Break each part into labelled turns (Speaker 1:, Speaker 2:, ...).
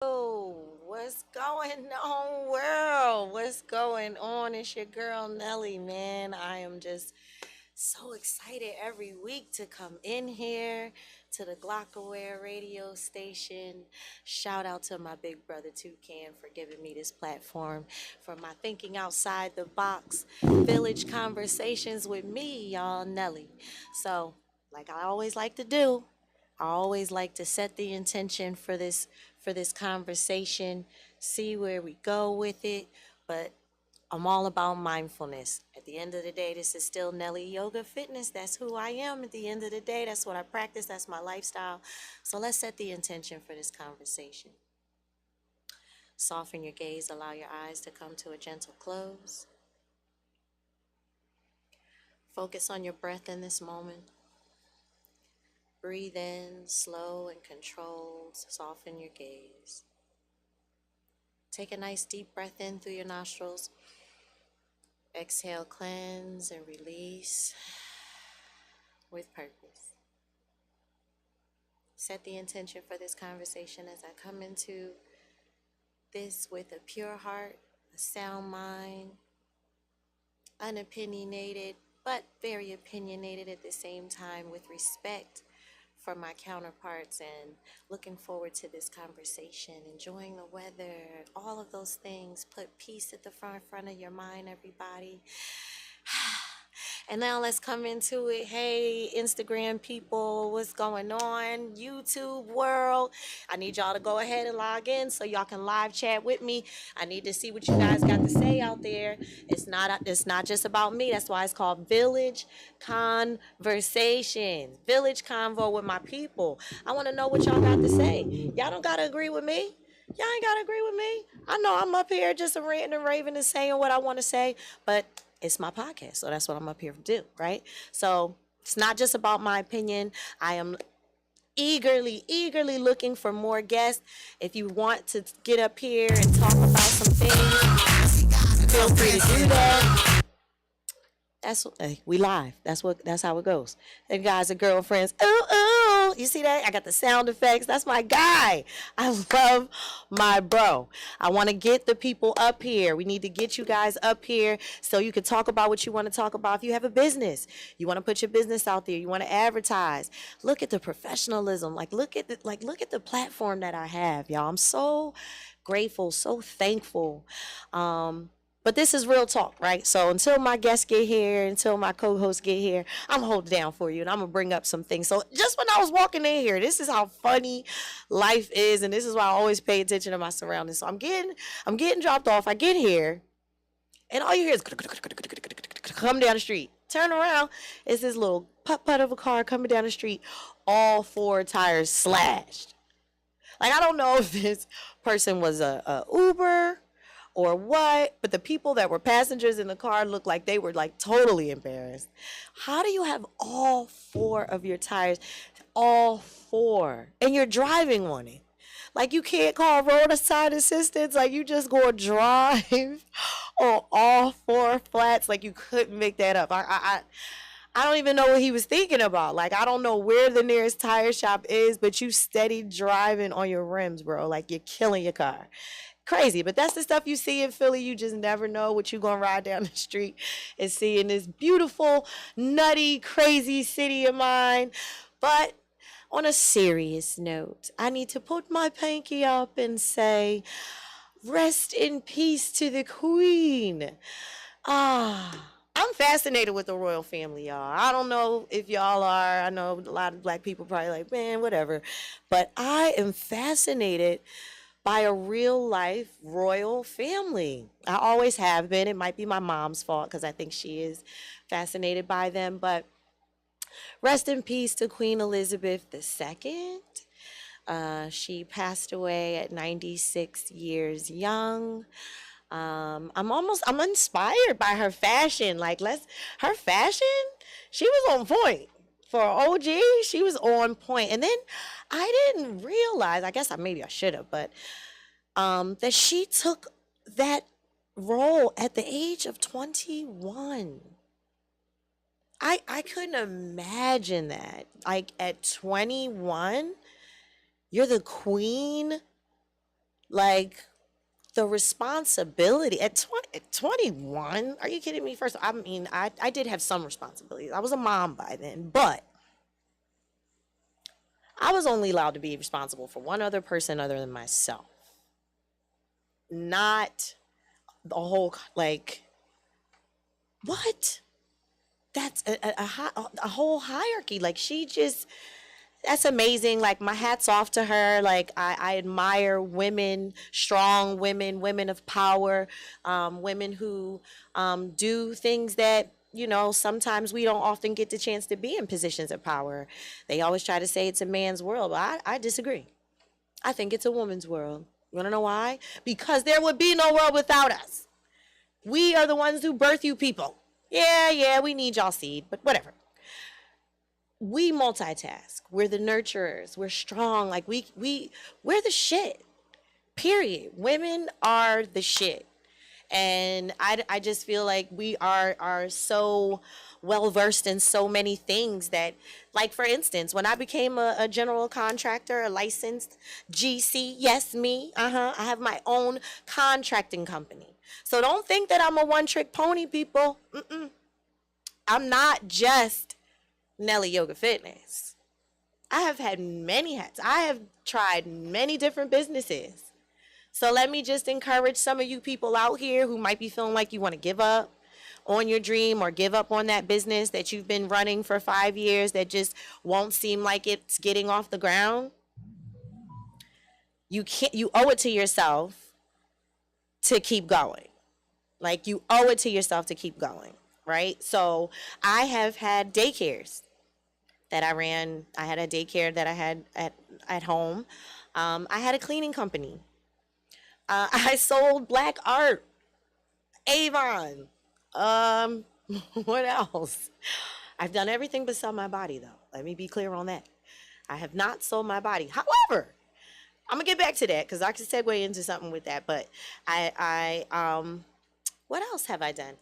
Speaker 1: Oh, what's going on, world? What's going on? It's your girl Nelly, man. I am just so excited every week to come in here to the Glockaware radio station. Shout out to my big brother Toucan for giving me this platform for my thinking outside the box village conversations with me, y'all, Nelly. So, like I always like to do, I always like to set the intention for this conversation, see where we go with it, but I'm all about mindfulness. At the end of the day, this is still Nelly Yoga Fitness. That's who I am. At the end of the day, that's what I practice. That's my lifestyle. So let's set the intention for this conversation. Soften your gaze, allow your eyes to come to a gentle close. Focus on your breath in this moment. Breathe in, slow and controlled. Soften your gaze. Take a nice deep breath in through your nostrils. Exhale, cleanse and release with purpose. Set the intention for this conversation as I come into this with a pure heart, a sound mind, unopinionated, but very opinionated at the same time, with respect for my counterparts, and looking forward to this conversation, enjoying the weather, all of those things. Put peace at the front of your mind, everybody. And now let's come into it. Hey, Instagram people, what's going on? YouTube world, I need y'all to go ahead and log in so y'all can live chat with me. I need to see what you guys got to say out there. It's not just about me. That's why it's called Village Conversations. Village Convo with my people. I want to know what y'all got to say. Y'all don't got to agree with me. Y'all ain't got to agree with me. I know I'm up here just ranting and raving and saying what I want to say, but it's my podcast, so that's what I'm up here to do, right? So it's not just about my opinion. I am eagerly looking for more guests. If you want to get up here and talk about some things, feel free to do that. Hey, we live. That's how it goes. And guys and girlfriends. Ooh, ooh. You see that? I got the sound effects. That's my guy. I love my bro. I want to get the people up here. We need to get you guys up here so you can talk about what you want to talk about. If you have a business, you want to put your business out there, you want to advertise. Look at the professionalism. Look at the platform that I have, y'all. I'm so grateful, so thankful. But this is real talk, right? So until my guests get here, until my co-hosts get here, I'm gonna hold it down for you, and I'm gonna bring up some things. So just when I was walking in here, this is how funny life is, and this is why I always pay attention to my surroundings. So I'm getting dropped off. I get here, and all you hear is come down the street. Turn around, it's this little putt of a car coming down the street, all four tires slashed. Like, I don't know if this person was a Uber or what, but the people that were passengers in the car looked like they were like totally embarrassed. How do you have all four of your tires, all four, and you're driving on it? Like, you can't call roadside assistance. Like, you just go drive on all four flats. Like, you couldn't make that up. I don't even know what he was thinking about. Like, I don't know where the nearest tire shop is, but you steady driving on your rims, bro. Like, you're killing your car. Crazy, but that's the stuff you see in Philly. You just never know what you're gonna ride down the street and see in this beautiful, nutty, crazy city of mine. But on a serious note, I need to put my pinky up and say, rest in peace to the queen. I'm fascinated with the royal family, y'all. I don't know if y'all are. I know a lot of black people probably like, man, whatever. But I am fascinated by a real life royal family. I always have been. It might be my mom's fault because I think she is fascinated by them. But rest in peace to Queen Elizabeth II. She passed away at 96 years young. I'm inspired by her fashion. Her fashion, she was on point. For OG, she was on point. And then I didn't realize, I guess maybe I should have, but that she took that role at the age of 21. I couldn't imagine that. Like, at 21, you're the queen Like, the responsibility at 21, are you kidding me? First, I mean, I did have some responsibilities. I was a mom by then, but I was only allowed to be responsible for one other person other than myself. Not the whole, like, what? That's a whole hierarchy. Like, she just, that's amazing. Like, my hat's off to her. Like, I admire women, strong women, women of power, women who do things that, you know, sometimes we don't often get the chance to be in positions of power. They always try to say it's a man's world, but I disagree. I think it's a woman's world. You want to know why? Because there would be no world without us. We are the ones who birth you people. Yeah, we need y'all seed, but whatever. We multitask. We're the nurturers. We're strong. Like, we're the shit. Period. Women are the shit. And I just feel like we are so well versed in so many things that, like, for instance, when I became a general contractor, a licensed GC, yes, me, I have my own contracting company. So don't think that I'm a one-trick pony, people. I'm not just Nelly Yoga Fitness. I have had many hats. I have tried many different businesses. So let me just encourage some of you people out here who might be feeling like you want to give up on your dream or give up on that business that you've been running for 5 years that just won't seem like it's getting off the ground. You owe it to yourself to keep going. Like, you owe it to yourself to keep going, right? So I have had daycares that I ran. I had a daycare that I had at home. I had a cleaning company. I sold black art, Avon. What else? I've done everything but sell my body, though. Let me be clear on that. I have not sold my body. However, I'm gonna get back to that because I can segue into something with that. But what else have I done?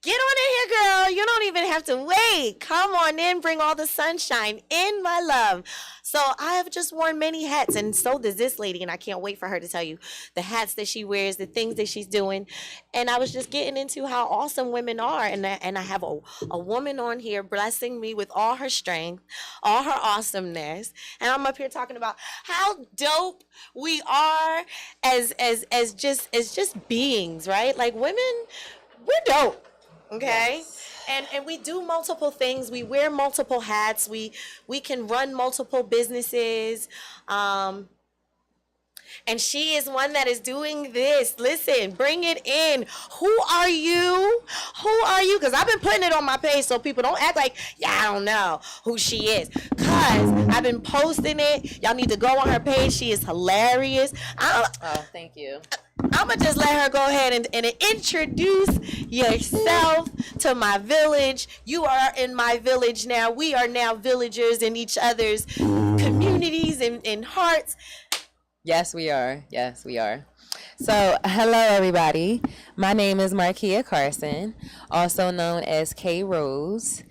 Speaker 1: Get on in here, girl. You don't even have to wait. Come on in. Bring all the sunshine in, my love. So I have just worn many hats, and so does this lady, and I can't wait for her to tell you the hats that she wears, the things that she's doing. And I was just getting into how awesome women are, and I have a woman on here blessing me with all her strength, all her awesomeness, and I'm up here talking about how dope we are as just beings, right? Like, women, we're dope. Okay. Yes. And we do multiple things. We wear multiple hats. We can run multiple businesses. And she is one that is doing this. Listen, bring it in. Who are you? Who are you? Because I've been putting it on my page so people don't act like, yeah, I don't know who she is. Because I've been posting it. Y'all need to go on her page. She is hilarious.
Speaker 2: Oh, thank you.
Speaker 1: I'm going to just let her go ahead and introduce yourself to my village. You are in my village now. We are now villagers in each other's communities and hearts.
Speaker 2: Yes, we are. Yes, we are. So, hello, everybody. My name is Markia Carson, also known as K Rose.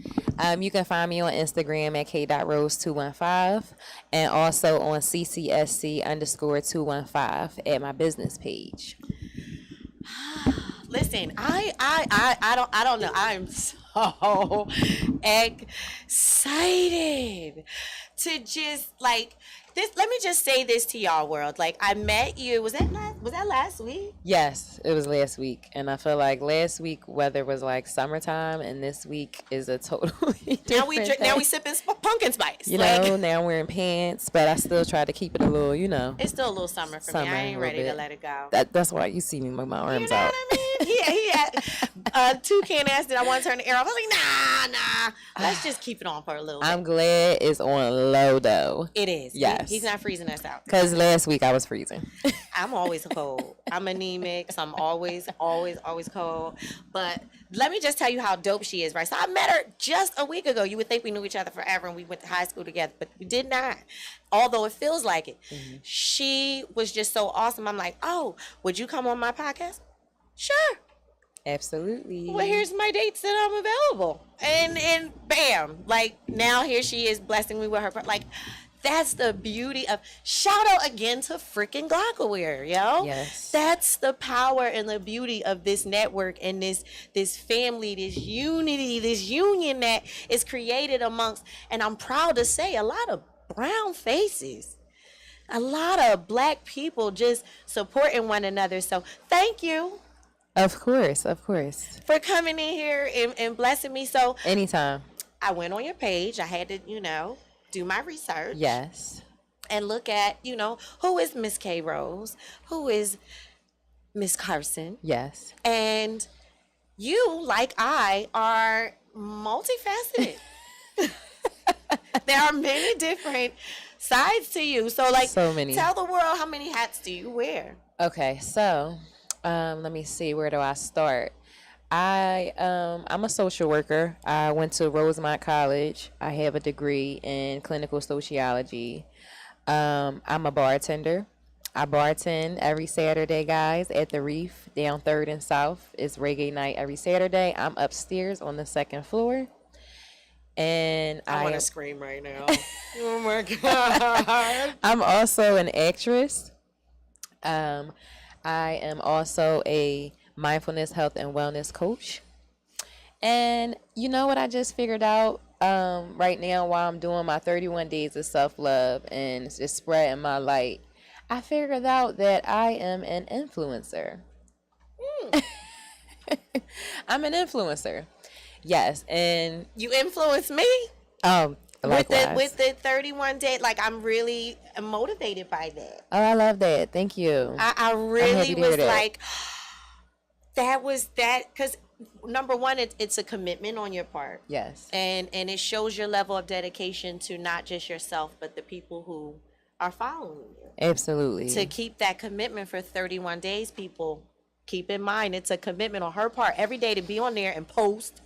Speaker 2: You can find me on Instagram at k.rose215 and also on ccsc_215 at my business page.
Speaker 1: Listen, I don't know. I'm so excited to just, like, this. Let me just say this to y'all, world. Like, I met you. Was that last week?
Speaker 2: Yes, it was last week, and I feel like last week weather was like summertime, and this week is a totally different
Speaker 1: now we sipping pumpkin spice.
Speaker 2: You know, now we're in pants, but I still try to keep it a little, you know.
Speaker 1: It's still a little summer for me. I ain't ready to let it go.
Speaker 2: That's why you see me with my arms out.
Speaker 1: You know what I mean? He had toucan asked that I want to turn the air off. I was like, nah. Let's just keep it on for a little bit.
Speaker 2: I'm glad it's on low though.
Speaker 1: It is.
Speaker 2: Yes.
Speaker 1: He's not freezing us out.
Speaker 2: Because last week I was freezing.
Speaker 1: I'm always cold. I'm anemic, so I'm always cold. But let me just tell you how dope she is, right? So I met her just a week ago. You would think we knew each other forever and we went to high school together, but we did not. Although it feels like it. Mm-hmm. She was just so awesome. I'm like, oh, would you come on my podcast? Sure.
Speaker 2: Absolutely.
Speaker 1: Well, here's my dates that I'm available. And bam, like, now here she is blessing me with her, like, That's the beauty of, shout out again to freaking Glockaware, yo.
Speaker 2: Yes.
Speaker 1: That's the power and the beauty of this network and this family, this unity, this union that is created amongst, and I'm proud to say, a lot of brown faces, a lot of black people just supporting one another. So thank you
Speaker 2: Of course. Of course.
Speaker 1: for coming in here and blessing me. So
Speaker 2: Anytime.
Speaker 1: I went on your page. I had to, do my research.
Speaker 2: Yes.
Speaker 1: And look at, who is Miss K Rose? Who is Miss Carson?
Speaker 2: Yes.
Speaker 1: And you, like I, are multifaceted. There are many different sides to you. So,
Speaker 2: So many.
Speaker 1: tell the world, how many hats do you wear?
Speaker 2: Okay, so let me see, where do I start? I'm a social worker. I went to Rosemont College. I have a degree in clinical sociology. I'm a bartender. I bartend every Saturday, guys, at the Reef down 3rd and South. It's reggae night every Saturday. I'm upstairs on the 2nd floor. And
Speaker 1: I want to scream right now. Oh my God.
Speaker 2: I'm also an actress. I am also a mindfulness, health, and wellness coach. And you know what I just figured out right now while I'm doing my 31 days of self-love and just spreading my light? I figured out that I am an influencer. I'm an influencer. Yes, and
Speaker 1: You influence me
Speaker 2: likewise.
Speaker 1: with the 31 day. Like, I'm really motivated by that.
Speaker 2: Oh, I love that. Thank you.
Speaker 1: I
Speaker 2: happy
Speaker 1: really
Speaker 2: to hear
Speaker 1: was
Speaker 2: that.
Speaker 1: like, that was that, because number one, it's a commitment on your part.
Speaker 2: Yes.
Speaker 1: And it shows your level of dedication to not just yourself, but the people who are following you.
Speaker 2: Absolutely.
Speaker 1: To keep that commitment for 31 days, people, keep in mind, it's a commitment on her part every day to be on there and post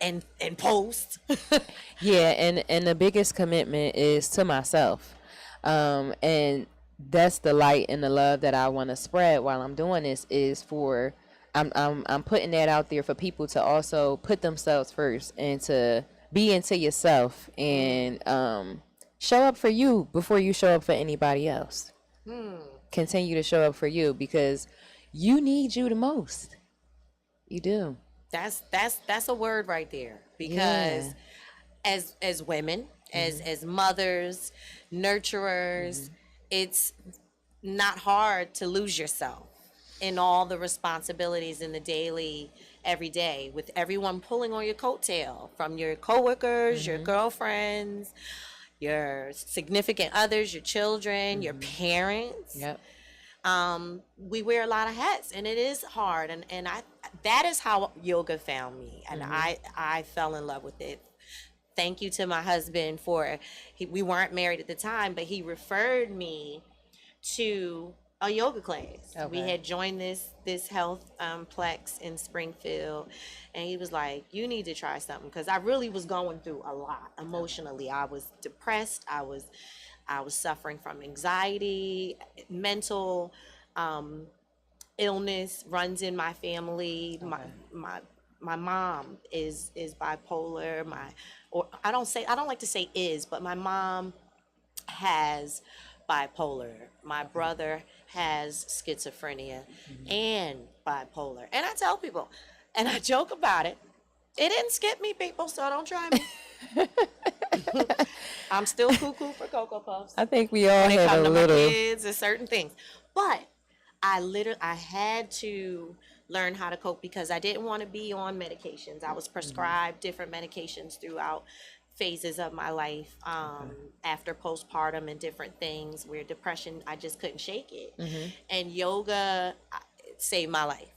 Speaker 1: and post.
Speaker 2: Yeah, and the biggest commitment is to myself. And that's the light and the love that I want to spread while I'm doing this, is for I'm putting that out there for people to also put themselves first and to be into yourself and show up for you before you show up for anybody else. Continue to show up for you because you need you the most. You do.
Speaker 1: That's a word right there, because as women, as mothers, nurturers, it's not hard to lose yourself in all the responsibilities in the daily, every day, with everyone pulling on your coattail, from your coworkers, your girlfriends, your significant others, your children, your parents.
Speaker 2: Yep.
Speaker 1: We wear a lot of hats, and it is hard, and that is how yoga found me, and I fell in love with it. Thank you to my husband we weren't married at the time, but he referred me to a yoga class.
Speaker 2: Okay.
Speaker 1: We had joined this health plex in Springfield, and he was like, you need to try something, because I really was going through a lot emotionally. I was depressed. I was suffering from anxiety, mental illness runs in my family. Okay. My mom is bipolar. I don't like to say is, but my mom has bipolar. My brother has schizophrenia and bipolar. And I tell people, and I joke about it. It didn't skip me, people, so don't try me. I'm still cuckoo for Cocoa Puffs.
Speaker 2: I think we all have a
Speaker 1: to
Speaker 2: little.
Speaker 1: My kids and certain things, but I had to learn how to cope, because I didn't want to be on medications. I was prescribed different medications throughout phases of my life, after postpartum and different things, where depression, I just couldn't shake it. And yoga saved my life.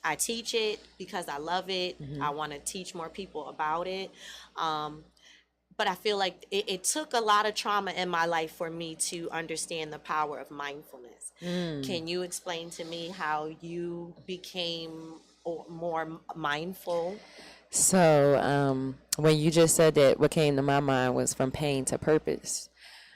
Speaker 1: I teach it because I love it. I want to teach more people about it. But I feel like it took a lot of trauma in my life for me to understand the power of mindfulness. Can you explain to me how you became more mindful?
Speaker 2: So when you just said that, what came to my mind was from pain to purpose.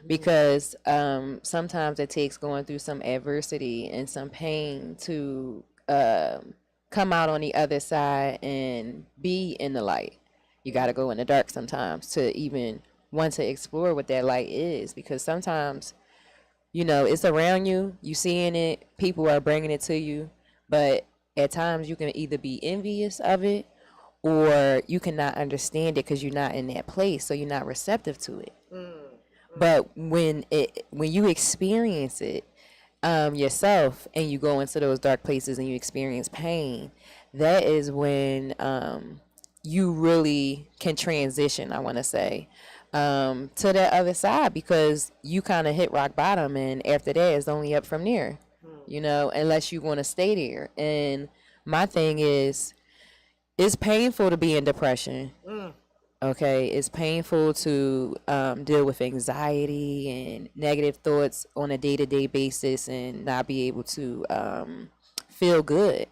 Speaker 2: Because sometimes it takes going through some adversity and some pain to come out on the other side and be in the light. You got to go in the dark sometimes to even want to explore what that light is, because sometimes, you know, it's around you, you seeing it, people are bringing it to you, but at times you can either be envious of it or you cannot understand it because you're not in that place, so you're not receptive to it. But when you experience it yourself, and you go into those dark places and you experience pain, that is when you really can transition, I want to say, to that other side, because you kind of hit rock bottom, and after that it's only up from there, you know, unless you want to stay there. And my thing is, it's painful to be in depression. Okay, it's painful to deal with anxiety and negative thoughts on a day-to-day basis and not be able to feel good,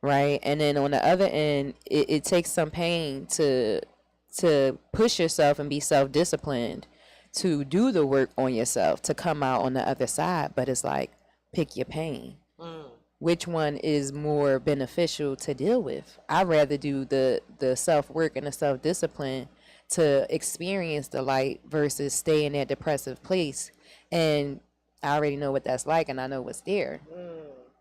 Speaker 2: right? And then on the other end, it takes some pain to push yourself and be self-disciplined to do the work on yourself to come out on the other side. But it's like, pick your pain. Which one is more beneficial to deal with? I'd rather do the self-work and the self-discipline to experience the light versus stay in that depressive place. And I already know what that's like, and I know what's there.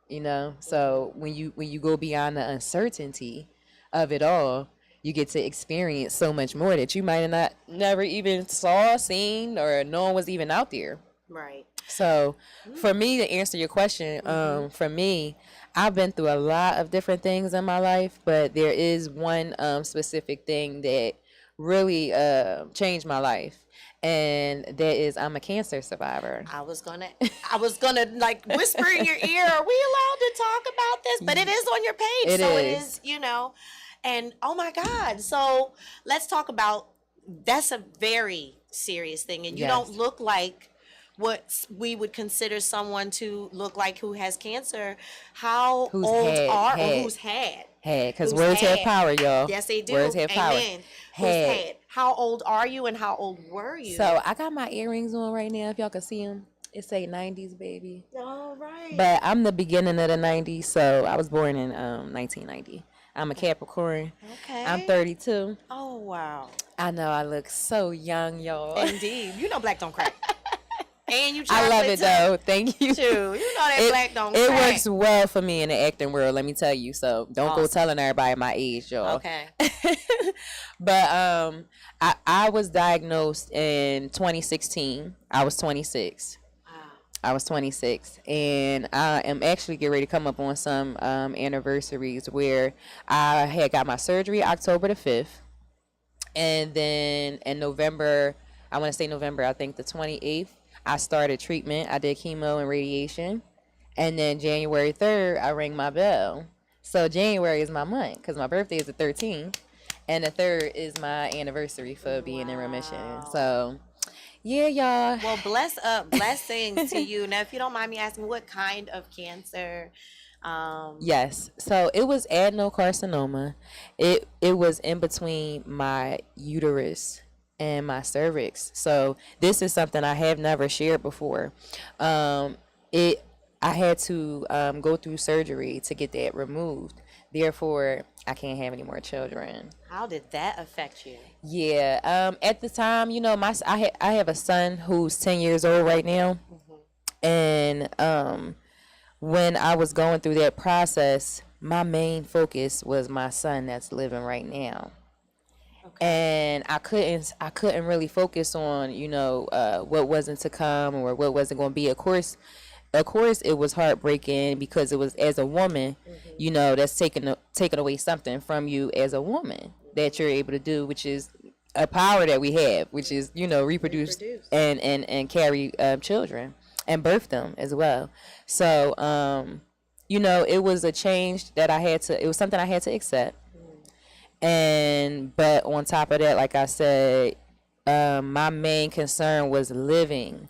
Speaker 2: You know? So when you go beyond the uncertainty of it all, you get to experience so much more that you might have not never even seen, or known was even out there.
Speaker 1: Right.
Speaker 2: So for me, to answer your question, for me, I've been through a lot of different things in my life, but there is one specific thing that really changed my life, and that is, I'm a cancer survivor.
Speaker 1: I was gonna like whisper in your ear, are we allowed to talk about this? But it is on your page. It is, you know. And oh my God. So let's talk about, that's a very serious thing. And you don't look like what we would consider someone to look like who has cancer. How old are, or who's had?
Speaker 2: Because words have power, y'all.
Speaker 1: Yes, they do.
Speaker 2: Words have power.
Speaker 1: Amen. Had. How old are you, and how old were you?
Speaker 2: So I got my earrings on right now, if y'all can see them. It say 90s, baby.
Speaker 1: All right.
Speaker 2: But I'm the beginning of the 90s, so I was born in 1990. I'm a Capricorn.
Speaker 1: Okay.
Speaker 2: I'm 32.
Speaker 1: Oh, wow.
Speaker 2: I know I look so young, y'all.
Speaker 1: Indeed. You know black don't crack. And you
Speaker 2: I love it, though. Thank you.
Speaker 1: Too. You know that black don't crack.
Speaker 2: It works well for me in the acting world, let me tell you. So don't go telling everybody my age, y'all.
Speaker 1: Okay.
Speaker 2: But I was diagnosed in 2016. I was 26. I was 26, and I am actually getting ready to come up on some anniversaries where I had got my surgery October the 5th, and then in November, I want to say November, I think the 28th, I started treatment. I did chemo and radiation, and then January 3rd, I rang my bell. So January is my month because my birthday is the 13th, and the 3rd is my anniversary for being in remission. So yeah, y'all.
Speaker 1: Well, blessings to you. Now, if you don't mind me asking, what kind of cancer?
Speaker 2: Yes. So it was adenocarcinoma. It was in between my uterus and my cervix. So this is something I have never shared before. I had to go through surgery to get that removed. Therefore, I can't have any more children.
Speaker 1: How did that affect you?
Speaker 2: Yeah. At the time, you know, I have a son who's 10 years old right now. And when I was going through that process, my main focus was my son that's living right now. And I couldn't really focus on, you know, what wasn't to come or what wasn't going to be. Of course, it was heartbreaking because it was, as a woman, you know, that's taking away something from you as a woman that you're able to do, which is a power that we have, which is, you know, reproduce. And carry children and birth them as well. So, you know, it was a change that it was something I had to accept. But on top of that, like I said, my main concern was living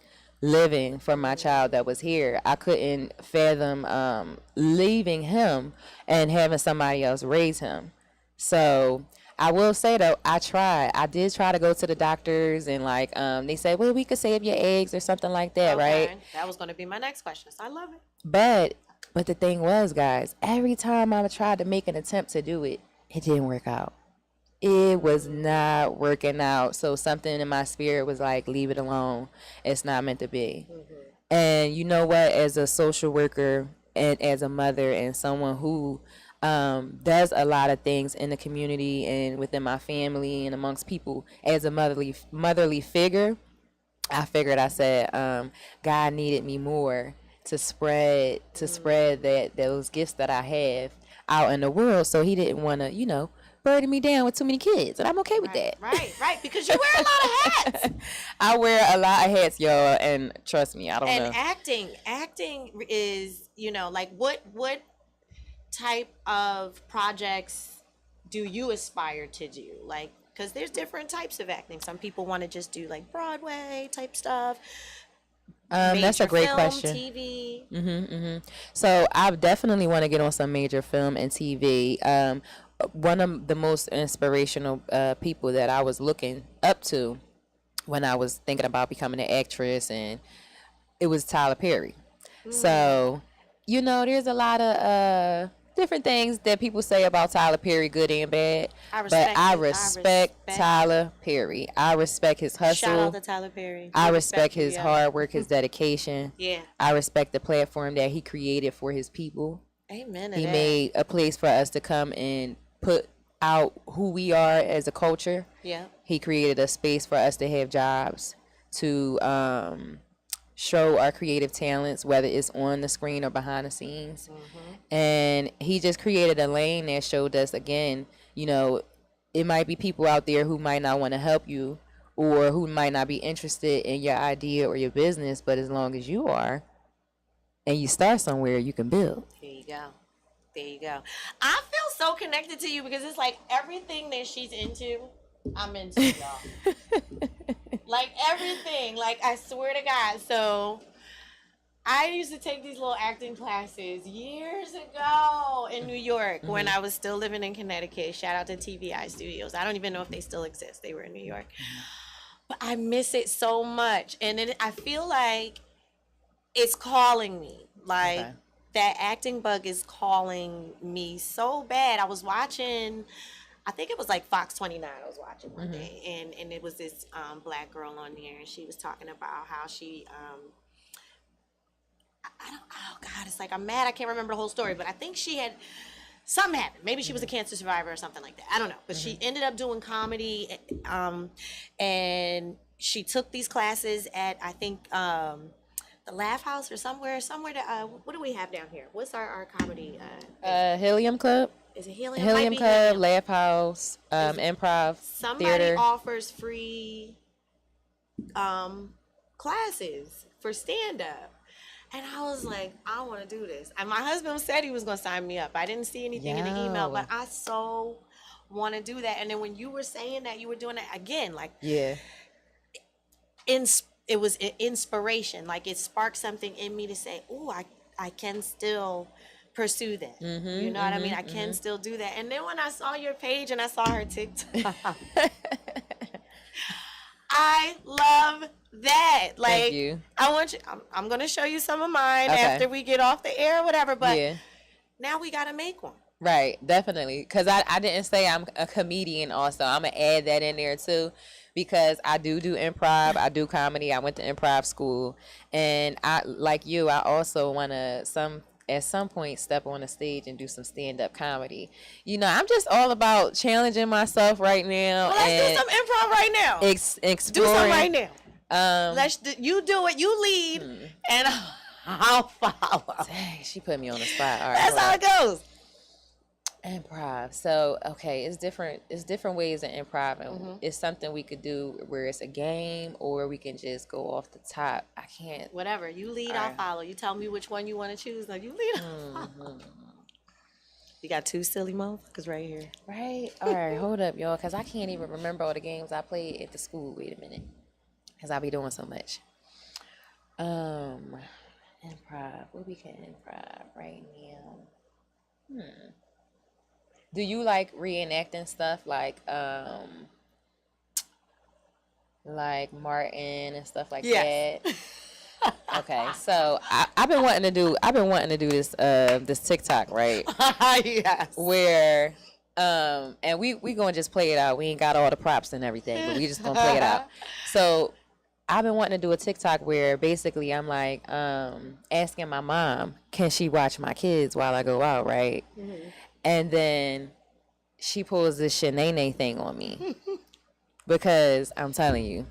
Speaker 2: for my child that was here. I couldn't fathom leaving him and having somebody else raise him. So I will say, though, I did try to go to the doctors, and like they said, well, we could save your eggs or something like that, right?
Speaker 1: That was going to be my next question. So I love it.
Speaker 2: But the thing was, guys, every time I tried to make an attempt to do it, it didn't work out. it was not working out. So something in my spirit was like, leave it alone. It's not meant to be. And you know what? As a social worker and as a mother and someone who does a lot of things in the community and within my family and amongst people, as a motherly figure, I said, God needed me more to spread that those gifts that I have out in the world. So He didn't want to, burden me down with too many kids, and I'm okay with that.
Speaker 1: Right. Because you wear a lot of hats.
Speaker 2: I wear a lot of hats, y'all, and trust me, I don't know.
Speaker 1: And acting is, like what type of projects do you aspire to do? Like, because there's different types of acting. Some people want to just do like Broadway type stuff.
Speaker 2: That's a great
Speaker 1: film,
Speaker 2: question.
Speaker 1: TV.
Speaker 2: So I definitely want to get on some major film and TV. One of the most inspirational people that I was looking up to when I was thinking about becoming an actress, and it was Tyler Perry. So, there's a lot of different things that people say about Tyler Perry, good and bad. I respect Tyler Perry. I respect his hustle.
Speaker 1: Shout out to Tyler Perry.
Speaker 2: I respect his hard work, his dedication.
Speaker 1: Yeah.
Speaker 2: I respect the platform that he created for his people.
Speaker 1: Amen.
Speaker 2: He made a place for us to come and put out who we are as a culture.
Speaker 1: Yeah.
Speaker 2: He created a space for us to have jobs, to show our creative talents, whether it's on the screen or behind the scenes. And he just created a lane that showed us, again, it might be people out there who might not want to help you or who might not be interested in your idea or your business, but as long as you are and you start somewhere, you can build.
Speaker 1: There you go. I feel so connected to you because it's like everything that she's into, I'm into, y'all. Like everything. Like, I swear to God. So I used to take these little acting classes years ago in New York when I was still living in Connecticut. Shout out to TVI Studios. I don't even know if they still exist. They were in New York. But I miss it so much. And I feel like it's calling me. Like, that acting bug is calling me so bad. I was watching, I think it was like Fox 29 I was watching one day, and it was this black girl on there, and she was talking about how she, oh God, it's like, I'm mad I can't remember the whole story, but I think she had, something happened. Maybe she was a cancer survivor or something like that. I don't know. But she ended up doing comedy, and she took these classes at, I think, the Laugh House or somewhere that, what do we have down here? What's our comedy?
Speaker 2: Helium Club.
Speaker 1: Is it Helium?
Speaker 2: Helium Club, Laugh House, improv,
Speaker 1: somebody
Speaker 2: theater.
Speaker 1: offers free classes for stand-up. And I was like, I want to do this. And my husband said he was going to sign me up. I didn't see anything in the email, but I so want to do that. And then when you were saying that, you were doing that again, like, it was an inspiration. Like, it sparked something in me to say, oh, I can still pursue that. You know what I mean? I can still do that. And then when I saw your page and I saw her TikTok, I love that. Like,
Speaker 2: thank you.
Speaker 1: I want you, I'm going to show you some of mine after we get off the air or whatever. But now we got to make one.
Speaker 2: Right, definitely. Because I didn't say I'm a comedian also. I'm going to add that in there too. Because I do improv, I do comedy. I went to improv school, and I, like you, I also want to at some point step on the stage and do some stand-up comedy. I'm just all about challenging myself right now.
Speaker 1: Well, let's do some improv right now.
Speaker 2: Exploring.
Speaker 1: Do some right now. You do it. You lead, and I'll follow.
Speaker 2: Dang, she put me on the spot. All right,
Speaker 1: that's how it goes.
Speaker 2: Improv. So, okay, it's different ways of improv, and it's something we could do where it's a game, or we can just go off the top. I can't.
Speaker 1: Whatever. You lead, I'll follow. You tell me which one you want to choose. Now you lead, I'll follow. You got two silly motherfuckers right here. Right?
Speaker 2: All right, hold up, y'all, because I can't even remember all the games I played at the school. Wait a minute. Because I be doing so much. Improv. What we can improv right now? Do you like reenacting stuff like Martin and stuff like that? Okay, so I've been wanting to do this TikTok, right?
Speaker 1: Yes.
Speaker 2: Where And we gonna just play it out. We ain't got all the props and everything, but we just gonna play it out. So I've been wanting to do a TikTok where basically I'm like asking my mom, can she watch my kids while I go out, right? Mm-hmm. And then she pulls this shenane thing on me. Because I'm telling you,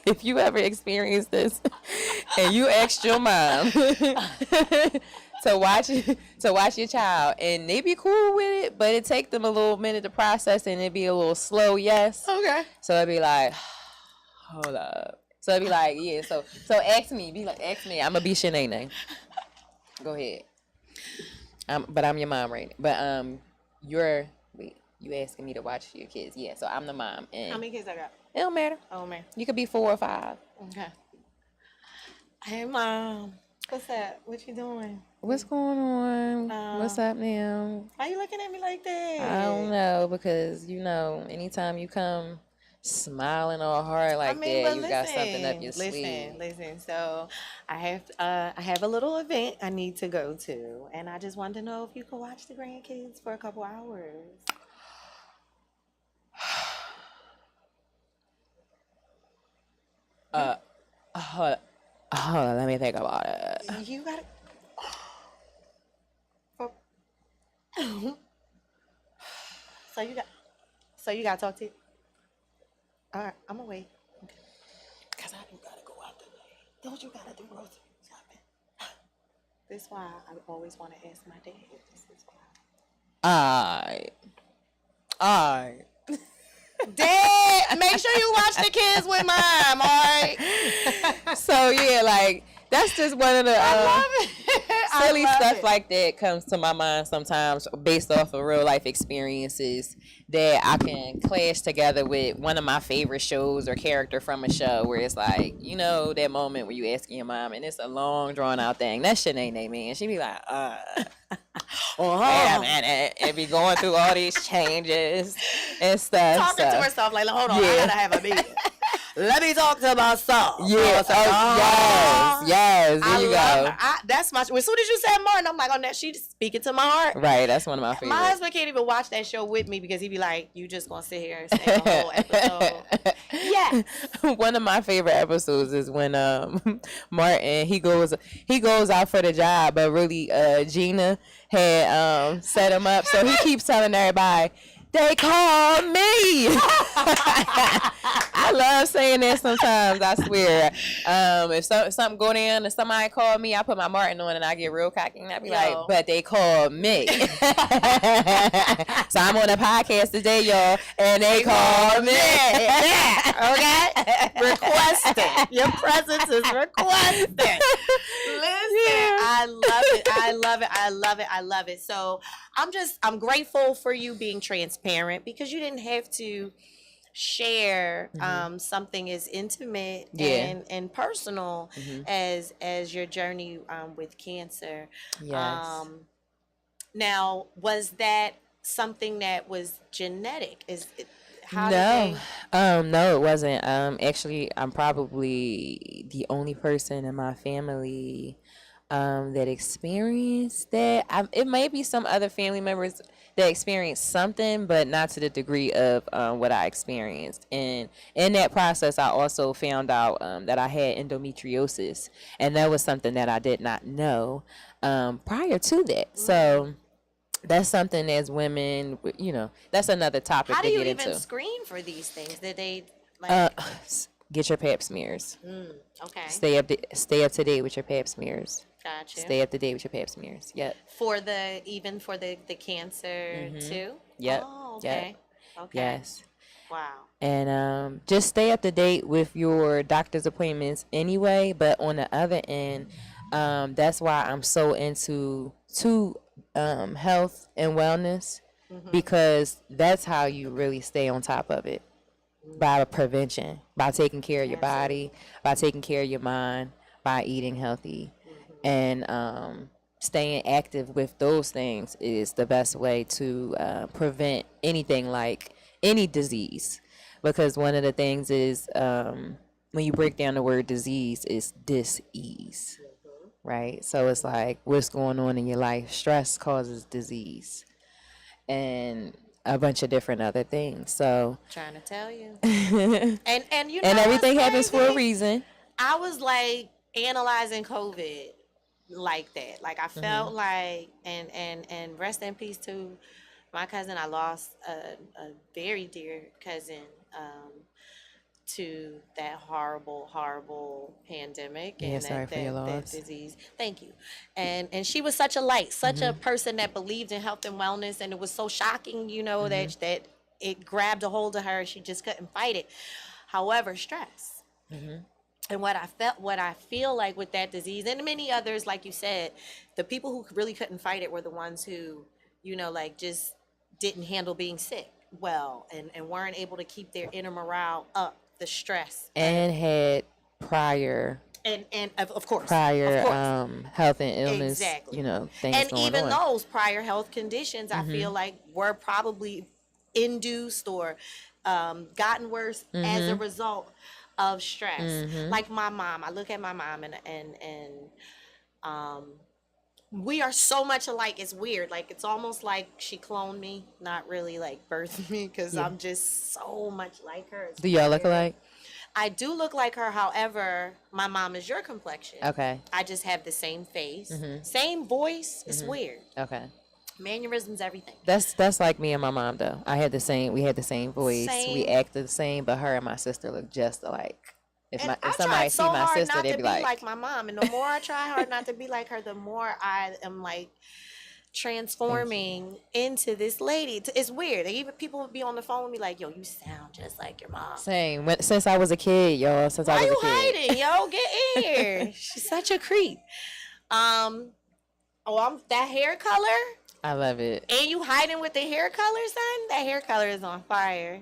Speaker 2: if you ever experienced this and you asked your mom to watch your child and they be cool with it, but it take them a little minute to process and it be a little slow, yes.
Speaker 1: Okay.
Speaker 2: So it'd be like, hold up. So it'd be like, yeah. So ask me. Be like, ask me. I'm gonna be Shanae. Go ahead. But I'm your mom, right? But you asking me to watch your kids? Yeah. So I'm the mom. And
Speaker 1: how many kids I got?
Speaker 2: It don't matter.
Speaker 1: Oh man.
Speaker 2: You could be 4 or 5.
Speaker 1: Okay. Hey mom. What's up? What you doing?
Speaker 2: What's going on? What's up now?
Speaker 1: Why you looking at me like that?
Speaker 2: I don't know, because anytime you come smiling all hard like that, you got something up your sleeve.
Speaker 1: Listen. So I have a little event I need to go to, and I just wanted to know if you could watch the grandkids for a couple hours.
Speaker 2: Hold on, let me think about it.
Speaker 1: You gotta. So you gotta talk to. All right, I'm gonna wait. Okay. Cause I do gotta go out today. Don't you gotta do grocery shopping? This is why I always want to ask my dad. This is why.
Speaker 2: Alright.
Speaker 1: Dad, make sure you watch the kids with mom, all right?
Speaker 2: So yeah, like that's just one of the silly stuff like that comes to my mind sometimes based off of real life experiences that I can clash together with one of my favorite shows or character from a show where it's like, that moment where you asking your mom and it's a long drawn out thing. That shit ain't man. She be like, wait a minute, and be going through all these changes and stuff.
Speaker 1: Talking to herself like, hold on,
Speaker 2: yeah.
Speaker 1: I gotta have a meeting. Let me talk to myself.
Speaker 2: Yeah. Yes. There you go.
Speaker 1: That's my. As soon as you said Martin, I'm like, oh, that she's speaking to my heart.
Speaker 2: Right. That's one of my favorites.
Speaker 1: My husband can't even watch that show with me because he be like, you just gonna sit here and say the whole episode. Yeah.
Speaker 2: One of my favorite episodes is when Martin he goes out for the job, but really Gina had set him up, so he keeps telling everybody, they call me. I love saying that sometimes, I swear. If something go down and somebody call me, I put my Martin on and I get real cocky and I be like, but they call me. So I'm on a podcast today, y'all, and they call me.
Speaker 1: Okay? Requested. Your presence is requested. Listen, I love it. So I'm grateful for you being transparent because you didn't have to share something as intimate and personal as your journey with cancer.
Speaker 2: Yes.
Speaker 1: Now, was that something that was genetic?
Speaker 2: No, it wasn't. Actually, I'm probably the only person in my family that experienced that. It may be some other family members that experienced something, but not to the degree of what I experienced. And in that process, I also found out that I had endometriosis, and that was something that I did not know prior to that. So that's something as women, that's another topic to get into. How do you even
Speaker 1: screen for these things? Did they
Speaker 2: get your pap smears?
Speaker 1: Okay.
Speaker 2: Stay up to date with your pap smears.
Speaker 1: Gotcha.
Speaker 2: Stay up to date with your pap smears. Yep.
Speaker 1: For the cancer too?
Speaker 2: Yep.
Speaker 1: Oh, okay.
Speaker 2: Yep.
Speaker 1: Okay.
Speaker 2: Yes.
Speaker 1: Wow.
Speaker 2: And just stay up to date with your doctor's appointments anyway. But on the other end, that's why I'm so into health and wellness, because that's how you really stay on top of it. By prevention, by taking care of your body, by taking care of your mind, by eating healthy, and staying active with those things is the best way to prevent anything like any disease. Because one of the things is when you break down the word disease, is dis-ease, right? So it's like, what's going on in your life? Stress causes disease. and a bunch of different other things. So
Speaker 1: Trying to tell you.
Speaker 2: and
Speaker 1: And you know
Speaker 2: everything
Speaker 1: what's
Speaker 2: happens for a
Speaker 1: crazy?
Speaker 2: reason.
Speaker 1: I was like analyzing COVID like that. Like I felt like, and rest in peace to my cousin. I lost a very dear cousin to that horrible pandemic
Speaker 2: Yeah,
Speaker 1: and
Speaker 2: sorry for your
Speaker 1: that
Speaker 2: loss.
Speaker 1: disease. Thank you. And she was such a light, such a person that believed in health and wellness, and it was so shocking, you know, that it grabbed a hold of her. She just couldn't fight it. However, stress. And what I feel like with that disease and many others, like you said, the people who really couldn't fight it were the ones who, you know, like just didn't handle being sick well and weren't able to keep their inner morale up, the stress.
Speaker 2: And had prior
Speaker 1: And of course,
Speaker 2: prior
Speaker 1: of course.
Speaker 2: health and illness,
Speaker 1: Exactly.
Speaker 2: you know, things
Speaker 1: And
Speaker 2: going
Speaker 1: even
Speaker 2: on.
Speaker 1: those prior health conditions, I feel like were probably induced or gotten worse as a result of stress. Like my mom, I look at my mom and we are so much alike. It's weird. Like it's almost like she cloned me, not really like birthed me, because I'm just so much like her. It's
Speaker 2: Do y'all look
Speaker 1: weird.
Speaker 2: alike?
Speaker 1: I do look like her. However, my mom is your complexion.
Speaker 2: Okay.
Speaker 1: I just have the same face, same voice. It's weird.
Speaker 2: Okay.
Speaker 1: Mannerisms, everything.
Speaker 2: That's like me and my mom though. We had the same voice.
Speaker 1: Same.
Speaker 2: We acted the same, but her and my sister look just alike. If
Speaker 1: And I
Speaker 2: somebody
Speaker 1: tried
Speaker 2: see
Speaker 1: so
Speaker 2: my
Speaker 1: hard
Speaker 2: sister,
Speaker 1: not
Speaker 2: they'd
Speaker 1: to
Speaker 2: be
Speaker 1: be
Speaker 2: like,
Speaker 1: like my mom, and the more I try hard not to be like her, the more I am like transforming into this lady. It's weird. Even people would be on the phone with me like, "Yo, you sound just like your mom."
Speaker 2: same. Since I was a kid, y'all. Since I
Speaker 1: Why
Speaker 2: was
Speaker 1: you
Speaker 2: a kid.
Speaker 1: hiding, yo? Get in here. She's such a creep. I'm that hair color.
Speaker 2: I love it.
Speaker 1: And you hiding with the hair color, son? That hair color is on fire.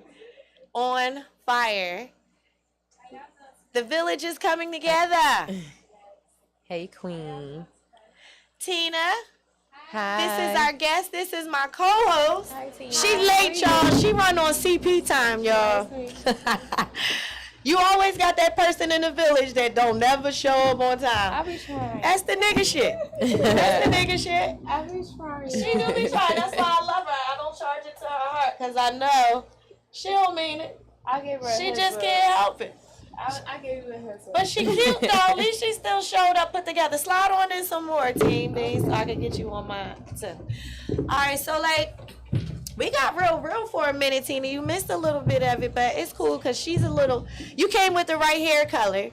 Speaker 1: On fire. The village is coming together.
Speaker 2: Hey, Queen.
Speaker 1: Tina,
Speaker 2: Hi.
Speaker 1: this is our guest. This is my co-host.
Speaker 3: Hi, Tina.
Speaker 1: She late, y'all. She run on CP time, y'all. You always got that person in the village that don't never show up on time.
Speaker 3: I be trying.
Speaker 1: That's the nigga shit. That's the nigga shit.
Speaker 3: I be trying.
Speaker 1: She do be trying. That's why I love her. I don't charge it to her heart because I know she don't mean it.
Speaker 3: I give her.
Speaker 1: She just can't help it.
Speaker 3: I gave you a heads up.
Speaker 1: But she cute though. At least she still showed up, put together. Slide on in some more, team B, so I can get you on mine too. All right, so like we got real for a minute, Tina. You missed a little bit of it, but it's cool because she's a little. You came with the right hair color.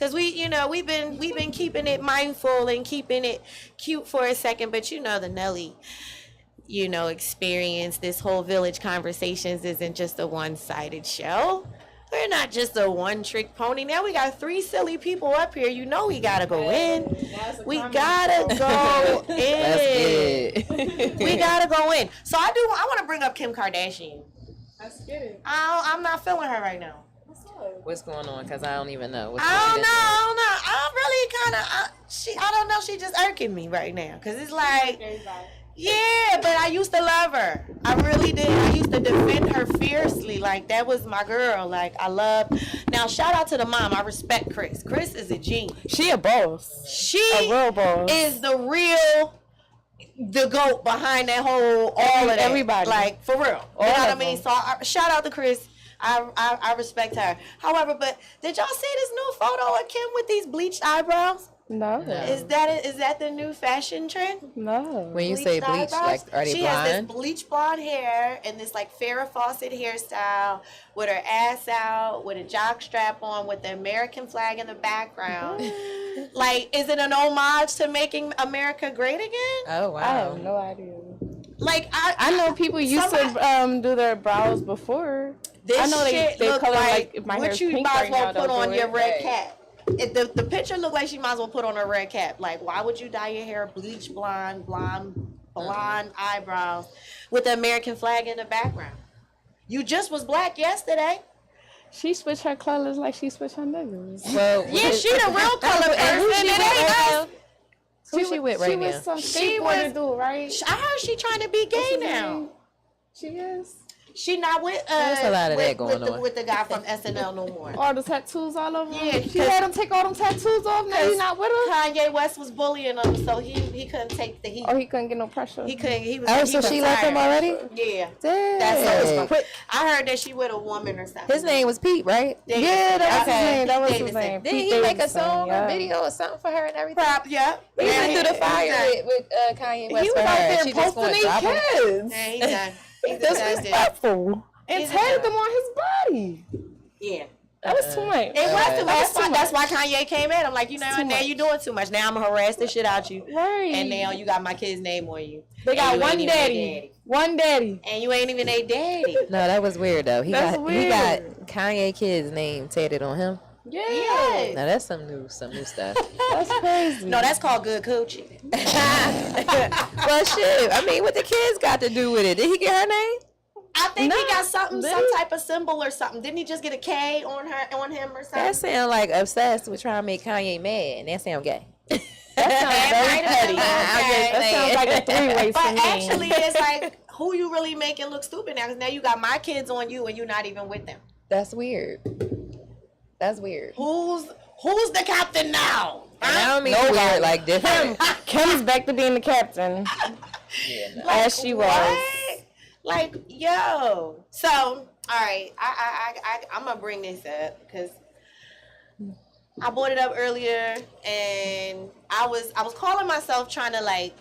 Speaker 1: Cause we've been keeping it mindful and keeping it cute for a second, but you know the Nelly, experience. This whole village conversations isn't just a one-sided show. We're not just a one-trick pony. Now we got 3 silly people up here. You know we gotta go in. We gotta go in. We gotta go in. So I want to bring up Kim Kardashian.
Speaker 3: Let's get it.
Speaker 1: I'm not feeling her right now.
Speaker 2: What's going on? Because I don't even know.
Speaker 1: I don't know. I'm really kind of, I don't know. She just irking me right now. Because it's like, yeah, but I used to love her. I really did. I used to defend her fiercely. Like, that was my girl. Like, I love. Now, shout out to the mom. I respect Chris. Chris is a genius.
Speaker 3: She a boss.
Speaker 1: She
Speaker 3: A real boss.
Speaker 1: is the GOAT behind that whole, all of that.
Speaker 3: Everybody.
Speaker 1: Like, for real. You know what I mean? So, shout out to Chris. I respect her. However, but did y'all see this new photo of Kim with these bleached eyebrows?
Speaker 3: No.
Speaker 1: Is that the new fashion trend?
Speaker 3: No.
Speaker 2: When you say bleach, like, are they
Speaker 1: she has
Speaker 2: blonde?
Speaker 1: this bleach blonde hair and this like Farrah Fawcett hairstyle with her ass out, with a jock strap on, with the American flag in the background. Like, is it an homage to making America great again?
Speaker 2: Oh, wow.
Speaker 3: I have no idea.
Speaker 1: Like,
Speaker 3: I know people used to do their brows before.
Speaker 1: This
Speaker 3: I know
Speaker 1: shit
Speaker 3: they
Speaker 1: look
Speaker 3: color
Speaker 1: like
Speaker 3: if my
Speaker 1: what
Speaker 3: hair's
Speaker 1: you
Speaker 3: pink
Speaker 1: might
Speaker 3: right
Speaker 1: as well
Speaker 3: now,
Speaker 1: put
Speaker 3: they'll
Speaker 1: on
Speaker 3: do
Speaker 1: your
Speaker 3: it.
Speaker 1: red cap. The picture looked like she might as well put on her red cap. Like, why would you dye your hair bleach blonde eyebrows with the American flag in the background? You just was black yesterday.
Speaker 3: She switched her colors like she switched her niggas.
Speaker 2: Well,
Speaker 1: Yeah, she the real color person. It ain't us.
Speaker 2: who she with right
Speaker 3: She
Speaker 2: now?
Speaker 3: was some
Speaker 1: She
Speaker 3: skateboarder
Speaker 1: was-
Speaker 3: dude, right?
Speaker 1: I heard she trying to be gay
Speaker 3: What's his
Speaker 1: now.
Speaker 3: name? She is.
Speaker 1: She not with
Speaker 2: There's a lot of that going on.
Speaker 1: with the guy from SNL no more.
Speaker 3: All the tattoos all over
Speaker 1: Yeah,
Speaker 3: him. She had him take all them tattoos off. Now he's not with her.
Speaker 1: Kanye West was bullying him, so he couldn't take the heat.
Speaker 3: Oh, he couldn't get no pressure.
Speaker 1: He couldn't. He was.
Speaker 2: Oh,
Speaker 1: he
Speaker 2: so
Speaker 1: was
Speaker 2: she left him
Speaker 1: tired.
Speaker 2: already?
Speaker 1: Yeah.
Speaker 2: Dang.
Speaker 1: That's quick. I heard that she with a woman or something.
Speaker 2: His name was Pete, right?
Speaker 3: Yeah, that was his name. That was his
Speaker 1: Davidson.
Speaker 3: name.
Speaker 2: Didn't
Speaker 3: Pete
Speaker 2: he make a
Speaker 3: Davidson,
Speaker 2: song
Speaker 3: yeah.
Speaker 2: or video or something for her and everything?
Speaker 1: Yeah.
Speaker 2: He went through the fire
Speaker 1: Exactly.
Speaker 2: with Kanye West
Speaker 3: He
Speaker 2: for
Speaker 3: was out
Speaker 2: her.
Speaker 3: there
Speaker 2: She just
Speaker 3: posting
Speaker 2: gonna
Speaker 3: these
Speaker 2: drop him.
Speaker 3: kids.
Speaker 1: Yeah, he's done. He's
Speaker 3: Disrespectful. And
Speaker 1: He's
Speaker 3: tagged
Speaker 1: done.
Speaker 3: them on his body.
Speaker 1: Yeah.
Speaker 3: That was too much.
Speaker 1: It was too much. That's why
Speaker 3: too
Speaker 1: Kanye came in. I'm like, you know what? Now you doing too much. Now I'm gonna harass the shit out you.
Speaker 3: Right.
Speaker 1: And now you got my kid's name on you.
Speaker 3: They got
Speaker 1: And you
Speaker 3: one
Speaker 1: ain't even
Speaker 3: daddy. One daddy.
Speaker 1: And you ain't even a daddy.
Speaker 2: No, that was weird though. He
Speaker 3: That's
Speaker 2: got
Speaker 3: weird.
Speaker 2: Kanye kid's name tatted on him.
Speaker 3: Yeah.
Speaker 1: Yes.
Speaker 2: Now that's some new stuff.
Speaker 3: That's crazy.
Speaker 1: No, that's called good coaching.
Speaker 2: Well, shit. I mean, what the kids got to do with it? Did he get her name?
Speaker 1: I think he got something,
Speaker 3: Did
Speaker 1: some
Speaker 3: he?
Speaker 1: type of symbol or something. Didn't he just get a K on him or something?
Speaker 2: That sound like obsessed with trying to make Kanye mad, and that sound gay.
Speaker 3: That sounds very petty.
Speaker 1: Okay.
Speaker 3: That sounds like a three-way for
Speaker 1: But
Speaker 3: me.
Speaker 1: actually, it's like who you really making look stupid now? Because now you got my kids on you and you're not even with them.
Speaker 2: That's weird. That's weird.
Speaker 1: Who's the captain now?
Speaker 2: And I don't mean weird like different.
Speaker 3: Kim's back to being the captain.
Speaker 2: Yeah, no.
Speaker 3: As she was.
Speaker 1: What? Like, yo. So, all right, I'm gonna bring this up because I brought it up earlier, and I was calling myself trying to like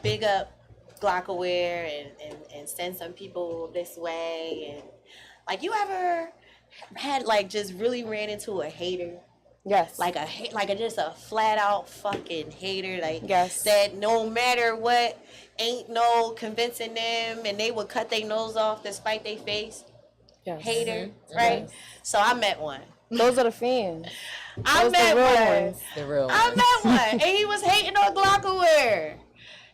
Speaker 1: big up Glockaware and send some people this way, and like, you ever had like just really ran into a hater?
Speaker 3: Yes.
Speaker 1: Like just a flat out fucking hater, like
Speaker 3: Yes.
Speaker 1: that no matter what, ain't no convincing them, and they would cut their nose off despite their face.
Speaker 3: Yes.
Speaker 1: Hater, right?
Speaker 3: Yes.
Speaker 1: So I met one.
Speaker 3: Those are the fans.
Speaker 1: I
Speaker 3: Those
Speaker 1: met
Speaker 3: the real
Speaker 1: one.
Speaker 3: ones.
Speaker 2: The real
Speaker 1: I
Speaker 2: one.
Speaker 1: met one, and he was hating on Glockaware.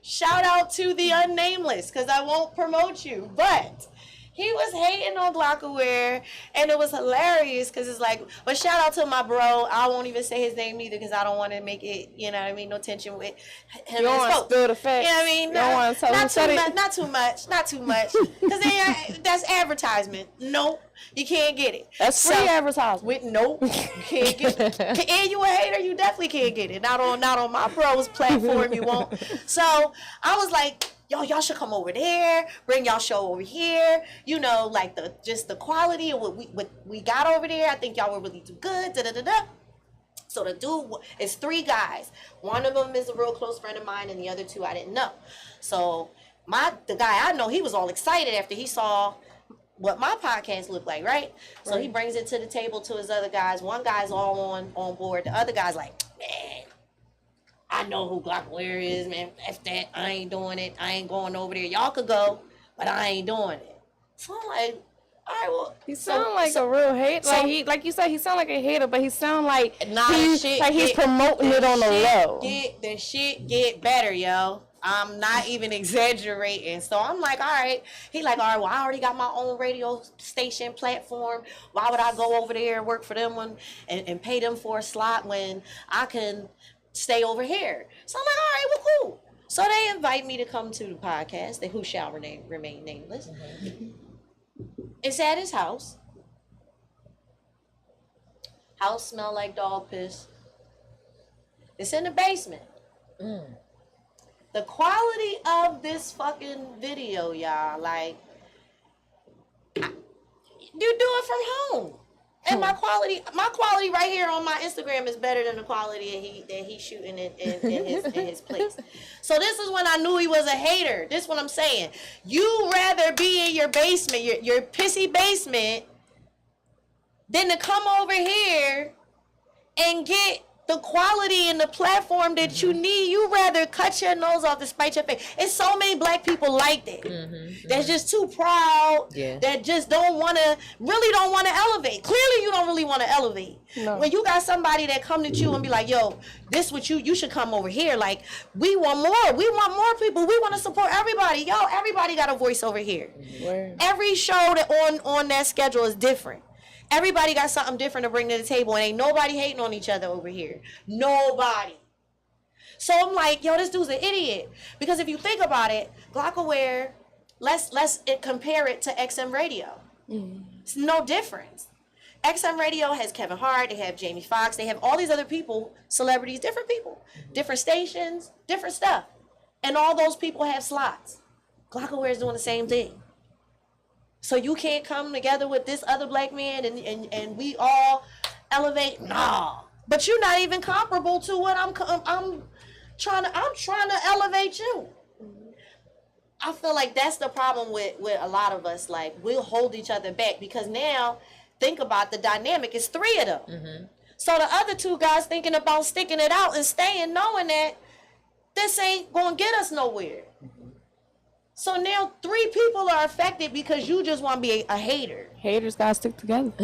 Speaker 1: Shout out to the unnameless, because I won't promote you, but he was hating on Glockaware, and it was hilarious because it's like, but shout out to my bro. I won't even say his name either because I don't want to make it, you know what I mean, no tension with him.
Speaker 3: You don't
Speaker 1: and his
Speaker 3: want to
Speaker 1: folks.
Speaker 3: spill the facts.
Speaker 1: You know what I mean?
Speaker 3: You don't want to tell who said it.
Speaker 1: Not too much. Because that's advertisement. Nope, you can't get it.
Speaker 3: That's free advertising.
Speaker 1: With nope, you can't get it. And you a hater, you definitely can't get it. Not on my bro's platform, you won't. So I was like, yo, y'all should come over there, bring y'all show over here. You know, like the quality of what we got over there. I think y'all will really do good. Da da da da. So the dude is 3 guys. One of them is a real close friend of mine, and the other 2 I didn't know. So the guy I know, he was all excited after he saw what my podcast looked like, right? So he brings it to the table to his other guys. One guy's all on board. The other guy's like, man, I know who Glockaware is, man. F that. I ain't doing it. I ain't going over there. Y'all could go, but I ain't doing it. So I'm like, all right, well.
Speaker 3: He sound like a real hater. Like you said, he sound like a hater, but he sound like he's promoting it on the low.
Speaker 1: The shit get better, yo. I'm not even exaggerating. So I'm like, all right. He like, all right, well, I already got my own radio station platform. Why would I go over there and work for them and pay them for a slot when I can stay over here? So I'm like, all right, well, cool. So they invite me to come to the podcast, the Who Shall Remain Nameless. It's at his house. House smell like dog piss. It's in the basement. The quality of this fucking video, y'all, like, you do it from home. And my quality right here on my Instagram is better than the quality that he's shooting in his place. So this is when I knew he was a hater. This is what I'm saying. You rather be in your basement, your pissy basement, than to come over here and get the quality and the platform that you need. You rather cut your nose off to spite your face. It's so many black people like that. That's just too proud.
Speaker 2: Yeah.
Speaker 1: That just really don't want to elevate. Clearly you don't really want to elevate.
Speaker 3: No.
Speaker 1: When you got somebody that come to you and be like, yo, this what you should come over here. Like, we want more. We want more people. We want to support everybody. Yo, everybody got a voice over here.
Speaker 3: Word.
Speaker 1: Every show that on that schedule is different. Everybody got something different to bring to the table, and ain't nobody hating on each other over here. Nobody. So I'm like, yo, this dude's an idiot. Because if you think about it, Glockaware Let's compare it to XM Radio. It's no difference. XM Radio has Kevin Hart, they have Jamie Foxx, they have all these other people, celebrities, different people, different stations, different stuff. And all those people have slots. Glockaware is doing the same thing. So you can't come together with this other black man and we all elevate? Nah. But you're not even comparable to what I'm trying to elevate you. I feel like that's the problem with a lot of us. Like, we'll hold each other back because now, think about the dynamic. It's 3 of them. Mm-hmm. So the other 2 guys thinking about sticking it out and staying, knowing that this ain't going to get us nowhere. Mm-hmm. So now 3 people are affected because you just want to be a hater.
Speaker 3: Haters got to stick together.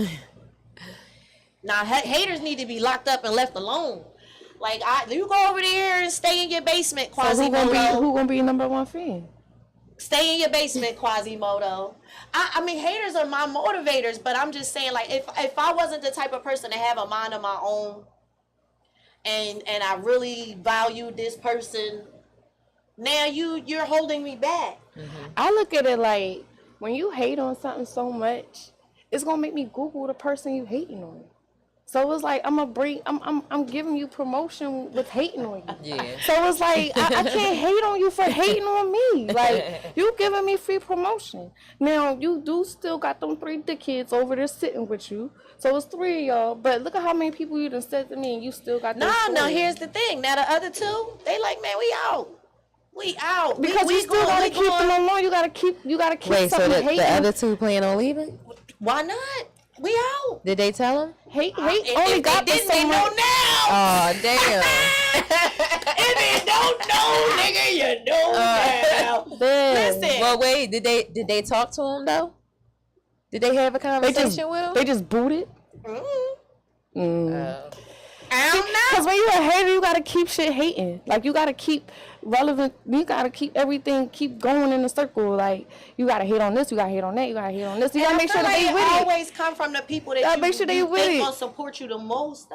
Speaker 1: Now, haters need to be locked up and left alone. Like, you go over there and stay in your basement, Quasimodo.
Speaker 3: So who gonna be your number 1 fan?
Speaker 1: Stay in your basement, Quasimodo. I mean, haters are my motivators, but I'm just saying, like, if I wasn't the type of person to have a mind of my own, and I really value this person, now you're holding me back.
Speaker 3: Mm-hmm. I look at it like, when you hate on something so much, it's gonna make me Google the person you hating on. So it's like I'm giving you promotion with hating on you. Yeah. So it's like I can't hate on you for hating on me. Like, you giving me free promotion. Now you do still got them 3 dickheads over there sitting with you. So it's 3 of y'all. But look at how many people you done said to me, and you still got them.
Speaker 1: No. Here's the thing. Now the other 2, they like, man, we out. We out.
Speaker 3: Because you still gotta keep them alone. You gotta keep.
Speaker 2: Wait, so the other 2 plan on leaving?
Speaker 1: Why not? We out.
Speaker 2: Did they tell him?
Speaker 3: Hate only got this so much.
Speaker 1: Now.
Speaker 2: Oh, damn.
Speaker 1: If you don't know, nigga, you know now. Listen.
Speaker 2: Well, wait, did they talk to him though? Did they have a conversation with him?
Speaker 3: They just booted.
Speaker 1: I don't know.
Speaker 3: Because when you're a hater, you gotta keep shit hating. Like, you gotta keep relevant. You gotta keep everything keep going in a circle. Like, you gotta hate on this, you gotta hate on that, you gotta hate on this. You gotta make sure that they with it.
Speaker 1: Always come from the people that
Speaker 3: make sure they with it.
Speaker 1: Gonna support you the most.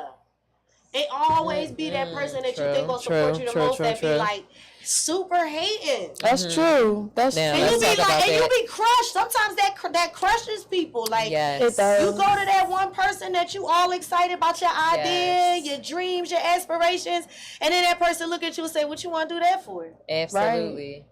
Speaker 1: It always be that person that you think gonna support you the most that be like super hating.
Speaker 3: That's true. That's true.
Speaker 1: And you be like, and you be crushed. Sometimes that crushes people. Like,
Speaker 3: it does.
Speaker 1: You go to that one person that you all excited about your idea, your dreams, your aspirations, and then that person look at you and say, "What you want to do that for?"
Speaker 2: Absolutely.
Speaker 3: Right.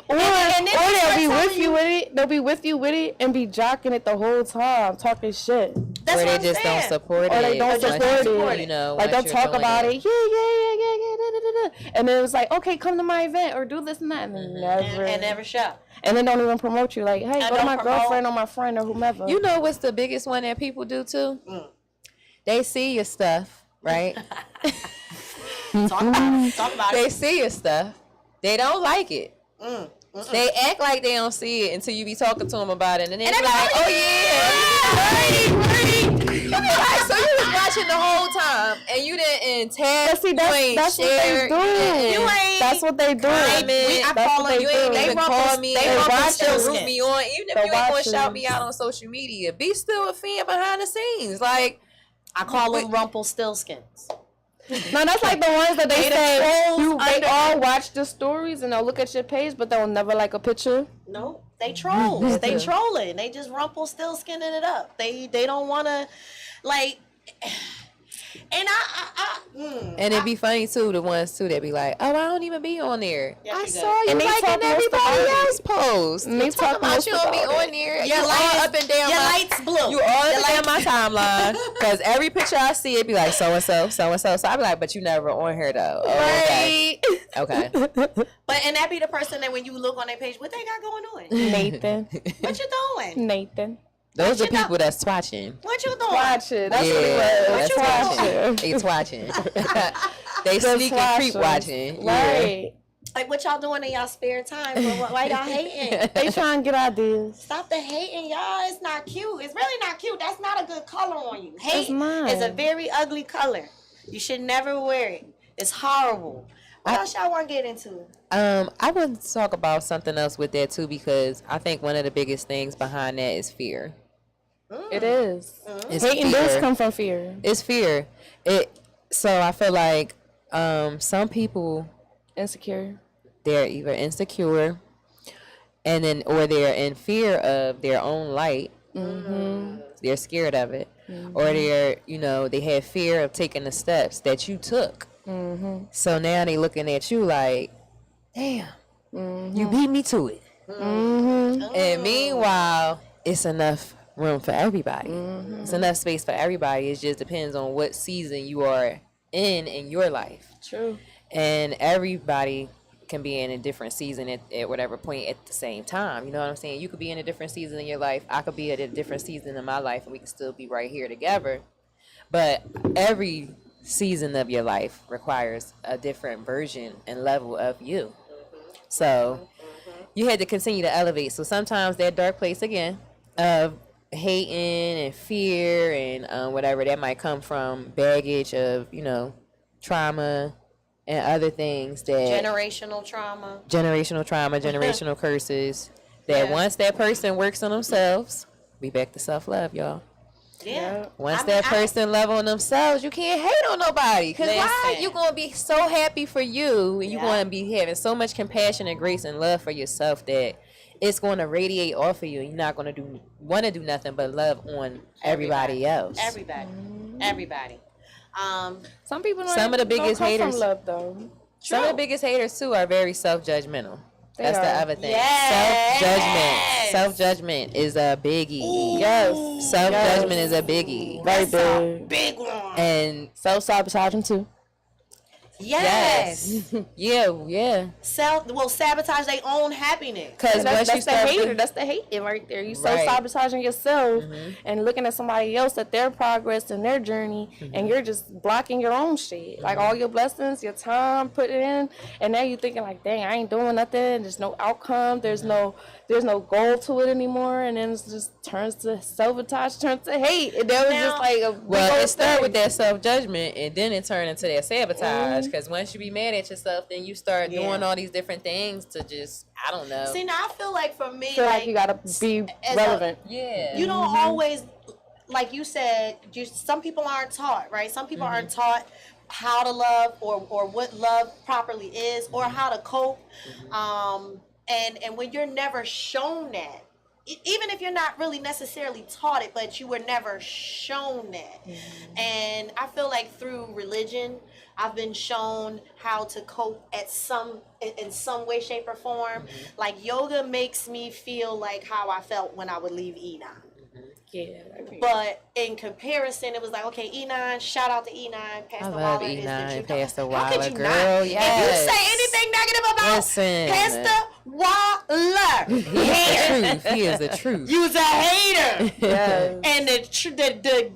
Speaker 3: Or they'll be with you with it. They'll be with you with it and be jocking it the whole time, talking shit.
Speaker 1: That's
Speaker 2: or
Speaker 1: what
Speaker 2: they
Speaker 1: I'm
Speaker 2: just
Speaker 1: saying.
Speaker 2: don't support it.
Speaker 3: Or they don't support it.
Speaker 2: You know,
Speaker 3: like, they'll talk about it. Yeah. And then it's like, okay, come to my event or do this and that. And
Speaker 1: never show.
Speaker 3: And then don't even promote you. Like, hey, go to my girlfriend or my friend or whomever.
Speaker 2: You know what's the biggest one that people do too? They see your stuff, right?
Speaker 1: Talk about it.
Speaker 2: They see your stuff. They don't like it. They act like they don't see it until you be talking to them about it, and then they be like, "Oh yeah, right." You be like, so you was watching the whole time, and you didn't tag,
Speaker 3: that's what they do.
Speaker 1: You ain't.
Speaker 3: That's what they do.
Speaker 2: I call them. You ain't even call me. They
Speaker 3: watch
Speaker 2: still root me on, even if you ain't gonna shout me out on social media. Be still a fan behind the scenes. Like,
Speaker 1: I call them Rumpelstiltskins.
Speaker 3: No, that's like the ones that they say they all watch the stories and they'll look at your page, but they'll never like a picture.
Speaker 1: No, they trolls. They trolling. They just Rumpelstiltskinning it up. They don't want to, like. And
Speaker 2: and it'd be funny too, the ones too that be like, "Oh, I don't even be on there.
Speaker 1: Yes,
Speaker 2: I saw you
Speaker 3: and
Speaker 2: liking everybody else post.
Speaker 3: They
Speaker 2: talking about you don't be on there.
Speaker 1: Your lights, up and down. Your lights blue.
Speaker 2: You all up and down my timeline because every picture I see, it be like so and so, so and so. So I be like, but you never on here though. Oh,
Speaker 1: right.
Speaker 2: Okay.
Speaker 1: And that be the person that when you look on their page, what they got going on?
Speaker 3: Nathan.
Speaker 1: What you doing?
Speaker 3: Nathan.
Speaker 2: Those are people that's twatching.
Speaker 1: What you doing?
Speaker 3: Watching. That's what it was.
Speaker 2: Twatching. They twatching. They sneaky creep watching.
Speaker 3: Right.
Speaker 1: Like, what y'all doing in y'all spare time? Why y'all hating?
Speaker 3: They trying to get ideas.
Speaker 1: Stop the hating, y'all. It's not cute. It's really not cute. That's not a good color on you. Hate is a very ugly color. You should never wear it. It's horrible. What else y'all want to get into?
Speaker 2: I want to talk about something else with that too, because I think one of the biggest things behind that is fear.
Speaker 3: It is.
Speaker 2: Hating
Speaker 3: does come from fear.
Speaker 2: It's fear. So I feel like some people
Speaker 3: insecure.
Speaker 2: They're either insecure, and then or they're in fear of their own light. They're scared of it, or they're they have fear of taking the steps that you took. So now they looking at you like, damn, you beat me to it. And meanwhile, it's enough room for everybody. It's enough space for everybody. It just depends on what season you are in your life.
Speaker 3: True.
Speaker 2: And everybody can be in a different season at whatever point at the same time. You know what I'm saying? You could be in a different season in your life. I could be at a different season in my life, and we can still be right here together. But every season of your life requires a different version and level of you. So you had to continue to elevate. So sometimes that dark place again of hating and fear and whatever that might come from baggage of trauma and other things that
Speaker 1: Generational trauma,
Speaker 2: generational curses. That once that person works on themselves, we back to self-love, y'all.
Speaker 1: Yeah.
Speaker 2: Once that person love on themselves, you can't hate on nobody. Because why?
Speaker 1: Listen.
Speaker 2: You're going to be so happy for you. And you're going to be having so much compassion and grace and love for yourself that it's going to radiate off of you. You're not going to want to do nothing but love on everybody else.
Speaker 1: Everybody.
Speaker 3: Some people
Speaker 2: Some of the biggest
Speaker 3: don't come
Speaker 2: haters.
Speaker 3: from love, though.
Speaker 2: Some of the biggest haters, too, are very self-judgmental. That's the other thing.
Speaker 1: Yes.
Speaker 2: Self-judgment is a biggie.
Speaker 1: Ooh.
Speaker 3: Yes.
Speaker 2: Self-judgment is a biggie.
Speaker 3: Very
Speaker 1: That's a
Speaker 3: big.
Speaker 1: big one.
Speaker 2: And
Speaker 3: Self-sabotaging, too.
Speaker 1: Yes.
Speaker 2: yeah.
Speaker 1: Sabotage their own happiness.
Speaker 2: Because once you
Speaker 3: That's the
Speaker 2: start
Speaker 3: hater. That's the hating right there. You
Speaker 2: Right.
Speaker 3: self-sabotaging yourself and looking at somebody else at their progress and their journey, and you're just blocking your own shit. Like all your blessings, your time, put it in, and now you're thinking like, dang, I ain't doing nothing. There's no outcome. There's no goal to it anymore, and then it just turns to sabotage, turns to hate. And that was just like a
Speaker 2: Well, it started with that self-judgment, and then it turned into that sabotage. Because once you be mad at yourself, then you start doing all these different things to just, I don't know.
Speaker 1: See, now I feel like for me,
Speaker 3: feel like you gotta be relevant.
Speaker 1: You don't always, like you said, some people aren't taught, right? Some people aren't taught how to love or what love properly is or how to cope. And when you're never shown that, even if you're not really necessarily taught it, but you were never shown that. And I feel like through religion, I've been shown how to cope in some way, shape, or form. Like yoga makes me feel like how I felt when I would leave E9.
Speaker 3: Yeah.
Speaker 1: But in comparison, it was like, okay, E9, shout out to E9, Pastor
Speaker 2: I love
Speaker 1: Waller is the
Speaker 2: E9,
Speaker 1: truth.
Speaker 2: Pastor
Speaker 1: How could
Speaker 2: Waller,
Speaker 1: you
Speaker 2: girl,
Speaker 1: not?
Speaker 2: yes.
Speaker 1: If you say anything negative about
Speaker 2: Listen.
Speaker 1: Pastor Waller,
Speaker 2: He is the truth.
Speaker 1: you's a hater.
Speaker 3: Yes.
Speaker 1: And the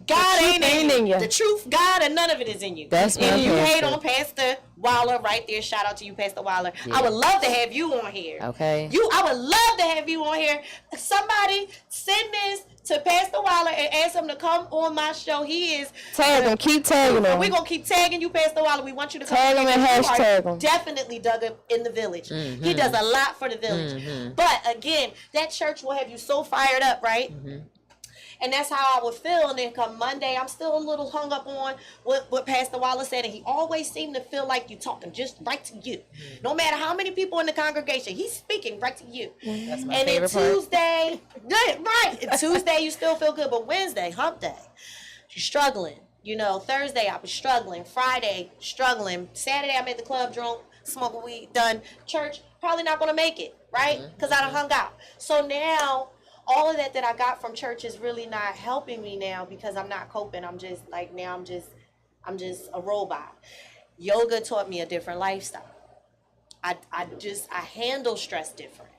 Speaker 1: God
Speaker 3: truth
Speaker 1: ain't
Speaker 3: ain't in
Speaker 1: in you.
Speaker 3: you.
Speaker 1: The truth, God, and none of it is in you.
Speaker 2: That's
Speaker 1: and
Speaker 2: my
Speaker 1: you hate
Speaker 2: pastor.
Speaker 1: on Pastor Waller right there. Shout out to you, Pastor Waller. I would love to have you on here.
Speaker 2: Okay.
Speaker 1: I would love to have you on here. Somebody send this to Pastor Waller and ask him to come on my show. He is
Speaker 3: Tag him. Keep tagging him.
Speaker 1: We're gonna keep tagging you, Pastor Waller. We want you to come
Speaker 3: Tag
Speaker 1: on
Speaker 3: him
Speaker 1: here
Speaker 3: and
Speaker 1: 'cause you are
Speaker 3: hashtag him.
Speaker 1: definitely dug up in the village. He does a lot for the village. But again, that church will have you so fired up, right? And that's how I would feel. And then come Monday, I'm still a little hung up on what Pastor Waller said. And he always seemed to feel like you talking just right to you. No matter how many people in the congregation, he's speaking right to you.
Speaker 2: That's my
Speaker 1: And then
Speaker 2: favorite part.
Speaker 1: Tuesday, right. And Tuesday, you still feel good. But Wednesday, hump day, you're struggling. Thursday, I was struggling. Friday, struggling. Saturday, I'm at the club drunk, smoking weed, done. Church, probably not going to make it, right? Because I done hung out. So now, all of that I got from church is really not helping me now because I'm not coping. I'm just like, now I'm just a robot. Yoga taught me a different lifestyle. I handle stress different.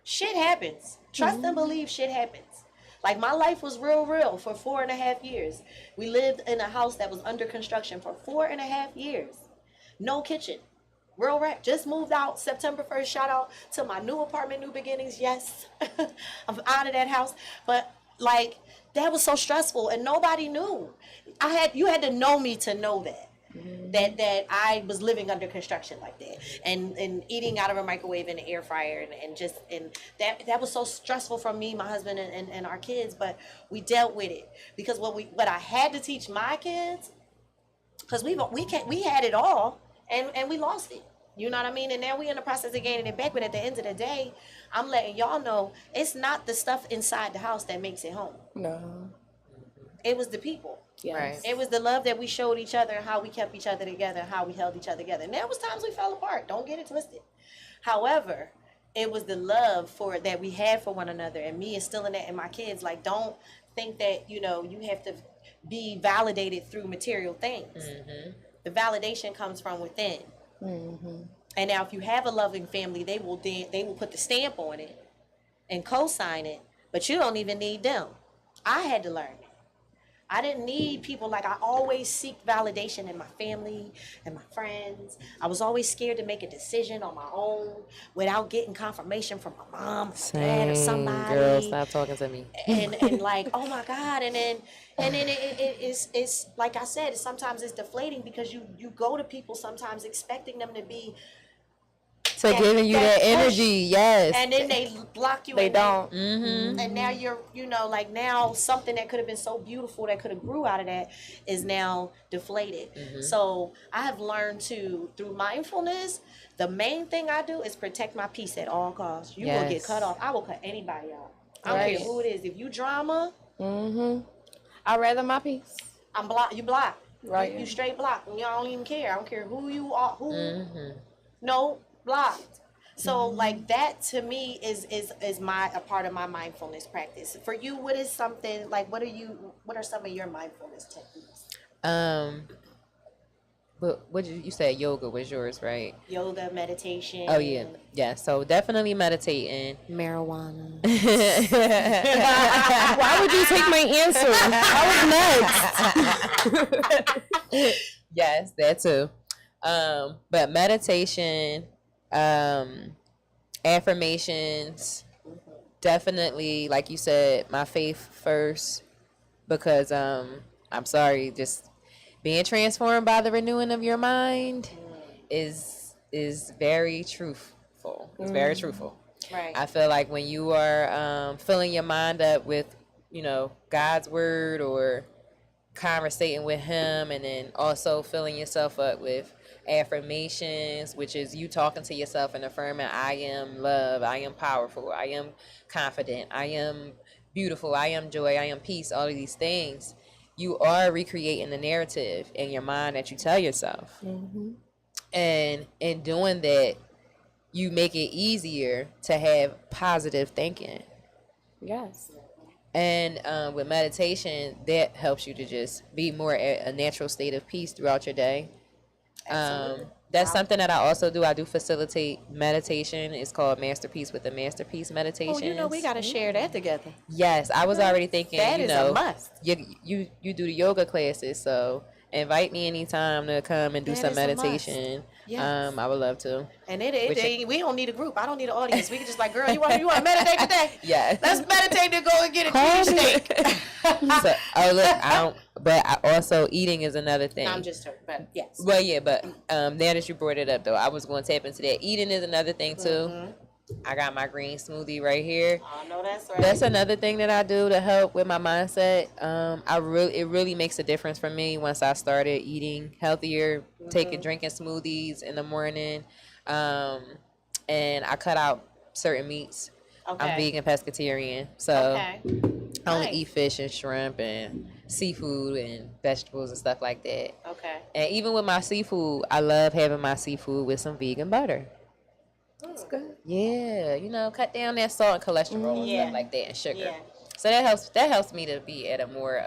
Speaker 1: Shit happens. Trust and believe shit happens. Like my life was real for 4.5 years. We lived in a house that was under construction for 4.5 years. No kitchen. Real rap. Just moved out September 1st. Shout out to my new apartment, new beginnings. Yes. I'm out of that house. But like that was so stressful and nobody knew. You had to know me to know that. That I was living under construction like that and eating out of a microwave and an air fryer and that was so stressful for me, my husband and our kids, but we dealt with it because what I had to teach my kids, because we had it all and we lost it. You know what I mean? And now we in the process of gaining it back. But at the end of the day, I'm letting y'all know it's not the stuff inside the house that makes it home.
Speaker 3: No.
Speaker 1: It was the people.
Speaker 3: Yes.
Speaker 2: Right.
Speaker 1: It was the love that we showed each other and how we kept each other together and how we held each other together. And there was times we fell apart. Don't get it twisted. However, it was the love for that we had for one another, and me instilling that in my kids. Like, don't think that, you know, you have to be validated through material things. Mm-hmm. The validation comes from within. Mm-hmm. And now if you have a loving family, they will put the stamp on it and co-sign it, but you don't even need them. I had to learn it. I didn't need people. Like, I always seek validation in my family and my friends. I was always scared to make a decision on my own without getting confirmation from my mom, or dad, or somebody.
Speaker 2: Girl, stop talking to me.
Speaker 1: And like, oh my God. And then it's like I said, sometimes it's deflating because you go to people sometimes expecting them to be
Speaker 2: Giving you that energy, yes.
Speaker 1: And then they block you.
Speaker 3: They don't.
Speaker 2: Mm-hmm.
Speaker 1: And now you're, you know, like now something that could have been so beautiful that could have grew out of that is now deflated. Mm-hmm. So I have learned to, through mindfulness, the main thing I do is protect my peace at all costs. You will get cut off. I will cut anybody off. I don't care who it is. If you drama,
Speaker 3: I'd rather my peace.
Speaker 1: I'm block. You block.
Speaker 3: Right.
Speaker 1: You straight block. And y'all don't even care. I don't care who you are. No. Blocked. So like that to me is a part of my mindfulness practice. For you, what is something like what are some of your mindfulness techniques?
Speaker 2: But what you said yoga was yours, right?
Speaker 1: Yoga, meditation.
Speaker 2: Oh yeah. So definitely meditating.
Speaker 1: Marijuana.
Speaker 3: Why would you take my answer? I was next.
Speaker 2: Yes, that too. But meditation, affirmations, definitely, like you said, my faith first, because I'm sorry, just being transformed by the renewing of your mind is very truthful. It's very truthful.
Speaker 1: Right.
Speaker 2: I feel like when you are filling your mind up with, you know, God's word or conversating with him, and then also filling yourself up with affirmations, which is you talking to yourself and affirming, I am love, I am powerful, I am confident, I am beautiful, I am joy, I am peace, all of these things. You are recreating the narrative in your mind that you tell yourself. And in doing that, you make it easier to have positive thinking.
Speaker 3: Yes.
Speaker 2: And with meditation, that helps you to just be more at a natural state of peace throughout your day. That's something that I also do. I do facilitate meditation. It's called Masterpiece with the Masterpiece Meditation.
Speaker 1: Oh, you know, we got to share that together.
Speaker 2: Yes, I was already thinking,
Speaker 1: That
Speaker 2: you
Speaker 1: is
Speaker 2: know,
Speaker 1: a must.
Speaker 2: You do the yoga classes, so invite me anytime to come and do
Speaker 1: That
Speaker 2: some
Speaker 1: is a
Speaker 2: meditation.
Speaker 1: must. Yes.
Speaker 2: I would love to.
Speaker 1: And we don't need a group. I don't need an audience. We can just like, girl, you want to meditate today?
Speaker 2: Yeah.
Speaker 1: Let's meditate and go and get a cheesesteak.
Speaker 2: So, but also eating is another thing.
Speaker 1: I'm just, but yes.
Speaker 2: Well, yeah, but now that you brought it up, though, I was going to tap into that. Eating is another thing, too. I got my green smoothie right here.
Speaker 1: I know that's right.
Speaker 2: That's another thing that I do to help with my mindset. It really makes a difference for me once I started eating healthier, drinking smoothies in the morning, and I cut out certain meats.
Speaker 1: Okay.
Speaker 2: I'm vegan pescatarian, so
Speaker 1: Okay.
Speaker 2: I only
Speaker 1: Nice.
Speaker 2: eat fish and shrimp and seafood and vegetables and stuff like that.
Speaker 1: Okay.
Speaker 2: And even with my seafood, I love having my seafood with some vegan butter.
Speaker 3: That's good.
Speaker 2: Yeah, you know, cut down that salt and cholesterol and
Speaker 1: Yeah.
Speaker 2: stuff like that, and sugar.
Speaker 1: Yeah.
Speaker 2: So that helps me to be at a more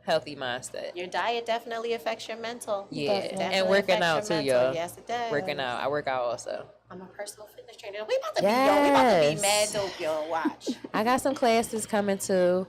Speaker 2: healthy mindset.
Speaker 1: Your diet definitely affects your mental.
Speaker 2: Yeah,
Speaker 1: Definitely
Speaker 2: and working
Speaker 1: affects
Speaker 2: out
Speaker 1: your
Speaker 2: too,
Speaker 1: mental.
Speaker 2: y'all.
Speaker 1: Yes, it does.
Speaker 2: Working out, I work out also.
Speaker 1: I'm a personal fitness trainer. We about to be, yo. We about to be mad
Speaker 2: Yes.
Speaker 1: dope, yo. Watch.
Speaker 2: I got some classes coming too,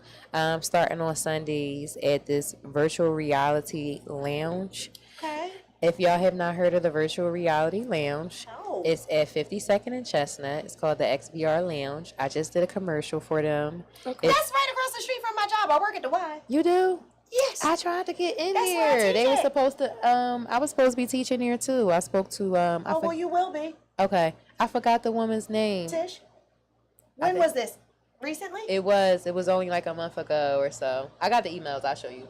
Speaker 2: starting on Sundays at this virtual reality lounge.
Speaker 1: Okay.
Speaker 2: If y'all have not heard of the virtual reality lounge,
Speaker 1: No.
Speaker 2: it's at 52nd and Chestnut. It's called the XVR Lounge. I just did a commercial for them.
Speaker 3: Okay.
Speaker 1: That's right across the street from my job. I work at the Y.
Speaker 2: You do?
Speaker 1: Yes.
Speaker 2: I tried to get in
Speaker 1: That's where I
Speaker 2: there.
Speaker 1: teach
Speaker 2: They were
Speaker 1: at.
Speaker 2: supposed to. I was supposed to be teaching there too. I spoke to.
Speaker 1: well, you will be.
Speaker 2: Okay, I forgot the woman's name.
Speaker 1: Tish. When
Speaker 2: think-
Speaker 1: was this? Recently?
Speaker 2: It was only like a month ago or so. I got the emails. I'll show you.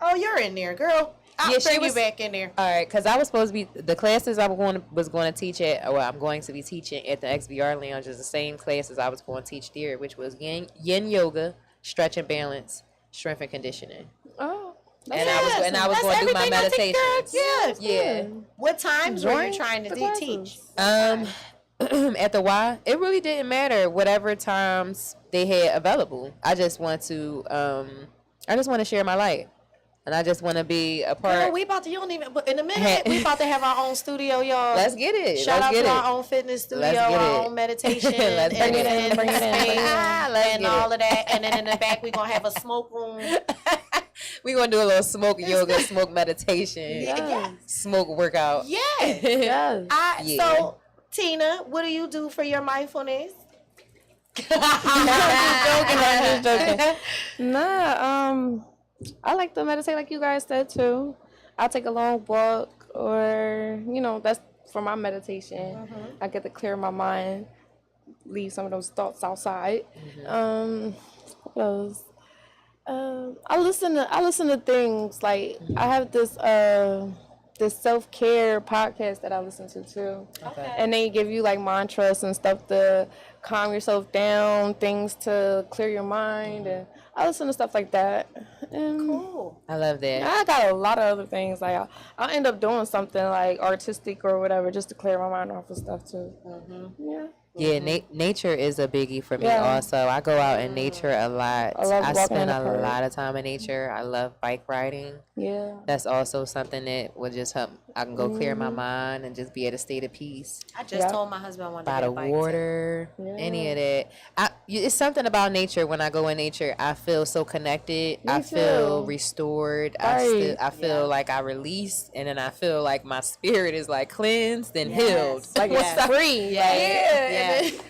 Speaker 1: Oh, you're in there, girl. I'll bring you back in there.
Speaker 2: All right, because I was supposed to be the classes I was going to teach at. Well, I'm going to be teaching at the XBR Lounge is the same classes I was going to teach there, which was yin yoga, stretch and balance, strength and conditioning.
Speaker 3: Oh.
Speaker 2: And I was going to do my meditation.
Speaker 1: Yeah. What times were you trying to teach?
Speaker 2: At the Y, it really didn't matter whatever times they had available. I just want to share my light. And I just want to be a part.
Speaker 1: Girl, we about to, you don't even, but in a minute, we about to have our own studio, y'all.
Speaker 2: Let's get it.
Speaker 1: Shout out to our own fitness studio, our own meditation.
Speaker 2: Let's bring it in.
Speaker 1: And all of that. And then in the back, we're going to have a smoke room.
Speaker 2: We're going to do a little smoke yoga, smoke meditation, smoke workout.
Speaker 1: Yes. So, Tina, what do you do for your mindfulness?
Speaker 3: I'm just joking. Nah, I like to meditate like you guys said too. I'll take a long walk or, that's for my meditation. I get to clear my mind, leave some of those thoughts outside. What else? I listen to things like I have this self-care podcast that I listen to too. Okay. And they give you like mantras and stuff to calm yourself down, things to clear your mind, and I listen to stuff like that. And
Speaker 1: cool.
Speaker 2: I love that.
Speaker 3: I got a lot of other things. Like I'll end up doing something like artistic or whatever just to clear my mind off of stuff too.
Speaker 2: Yeah, nature is a biggie for me also. I go out in nature a lot. I spend a lot of time in nature. I love bike riding. Yeah. That's also something that will just help. I can go clear my mind and just be at a state of peace.
Speaker 1: I just told my husband I wanted to
Speaker 2: get a bike. By the water, any of that. It's something about nature. When I go in nature, I feel so connected. I feel restored. Right. I feel like I release, and then I feel like my spirit is like cleansed and healed.
Speaker 3: Like it's free.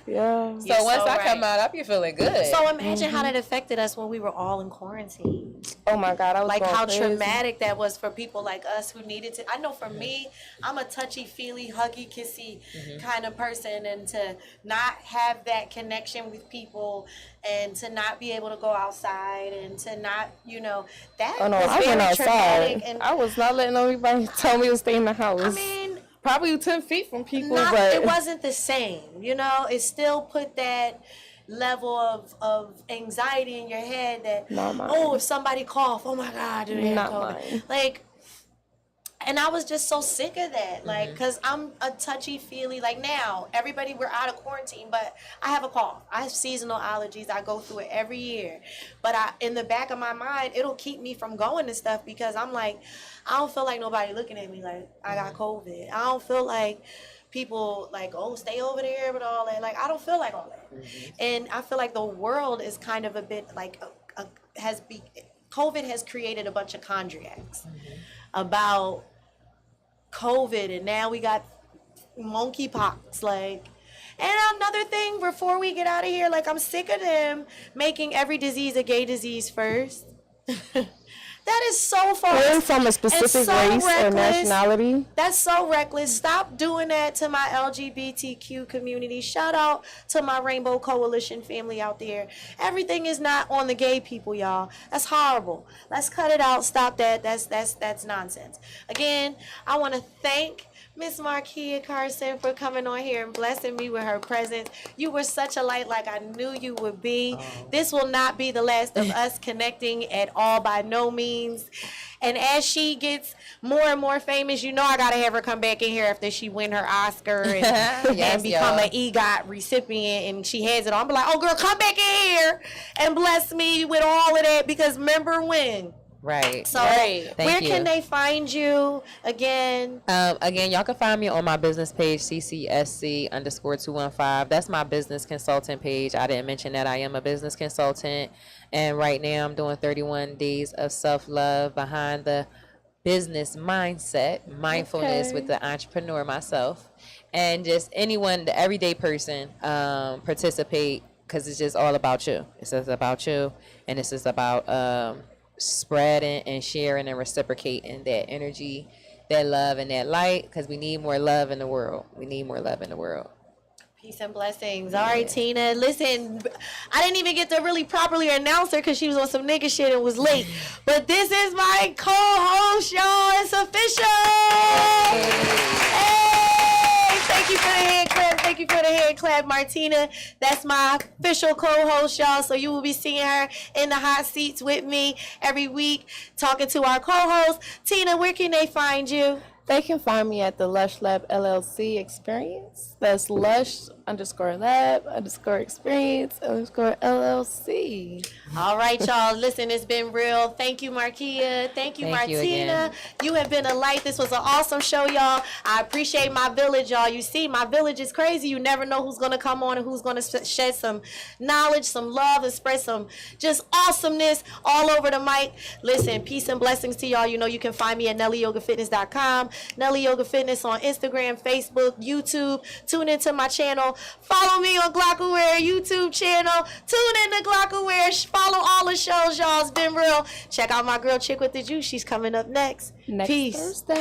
Speaker 2: So once I come out, I be feeling good.
Speaker 1: So imagine how that affected us when we were all in quarantine.
Speaker 3: Oh my God, I was
Speaker 1: like how
Speaker 3: crazy.
Speaker 1: traumatic that was for people like us who needed to. I know for me, I'm a touchy-feely, huggy-kissy kind of person, and to not have that connection with people and to not be able to go outside and to not, that was very traumatic. And
Speaker 3: I was not letting anybody tell me to stay in the house.
Speaker 1: I mean,
Speaker 3: probably 10 feet from people, but
Speaker 1: it wasn't the same. It still put that level of anxiety in your head that, if somebody cough, oh my God, do they have COVID? Like, and I was just so sick of that, like, because I'm a touchy-feely, like now, everybody, we're out of quarantine, but I have a cough. I have seasonal allergies. I go through it every year. But in the back of my mind, it'll keep me from going to stuff because I'm like, I don't feel like nobody looking at me like I got COVID. I don't feel like people like, oh, stay over there with all that. Like, I don't feel like all that. And I feel like the world is kind of a bit like, COVID has created a bunch of chondriacs about COVID, and now we got monkeypox, like. And another thing before we get out of here, like, I'm sick of them making every disease a gay disease first. That is so false.
Speaker 3: Or from a specific race or nationality.
Speaker 1: That's so reckless. Stop doing that to my LGBTQ community. Shout out to my Rainbow Coalition family out there. Everything is not on the gay people, y'all. That's horrible. Let's cut it out. Stop that. That's nonsense. Again, I want to thank Miss Marquia Carson for coming on here and blessing me with her presence. You were such a light, like I knew you would be. This will not be the last of us connecting at all, by no means. And as she gets more and more famous, I gotta have her come back in here after she win her Oscar and become an EGOT recipient, and she has it on. I'm like, oh girl, come back in here and bless me with all of that, because remember when.
Speaker 2: Right.
Speaker 1: So where can they find you again?
Speaker 2: Again, y'all can find me on my business page, CCSC_215. That's my business consultant page. I didn't mention that I am a business consultant. And right now I'm doing 31 days of self-love behind the business mindset, mindfulness with the entrepreneur myself. And just anyone, the everyday person, participate, because it's just all about you. It's just about you. And it's just about spreading and sharing and reciprocating that energy, that love and that light, because we need more love in the world.
Speaker 1: Peace and blessings. All right, Tina. Listen, I didn't even get to really properly announce her because she was on some nigga shit and was late. But this is my co-host, y'all. It's official. Hey, thank you for the hand clap. Thank you for the hand clap, Martina. That's my official co-host, y'all. So you will be seeing her in the hot seats with me every week, talking to our co-host. Tina, where can they find you?
Speaker 3: They can find me at the Lush Lab LLC Experience. That's Lush_Lab_Experience_LLC.
Speaker 1: All right, y'all. Listen, it's been real. Thank you, Markia. Thank you,
Speaker 2: Thank you
Speaker 1: Martina.
Speaker 2: again.
Speaker 1: You have been a light. This was an awesome show, y'all. I appreciate my village, y'all. You see, my village is crazy. You never know who's going to come on and who's going to shed some knowledge, some love, and spread some just awesomeness all over the mic. Listen, peace and blessings to y'all. You know, you can find me at NellyYogaFitness.com. Nelly Yoga Fitness on Instagram, Facebook, YouTube. Tune into my channel. Follow me on Glockaware YouTube channel. Tune in to Glockaware. Follow all the shows, y'all. It's been real. Check out my girl Chick with the Juice. She's coming up next.
Speaker 3: Next
Speaker 1: Peace.
Speaker 3: Thursday.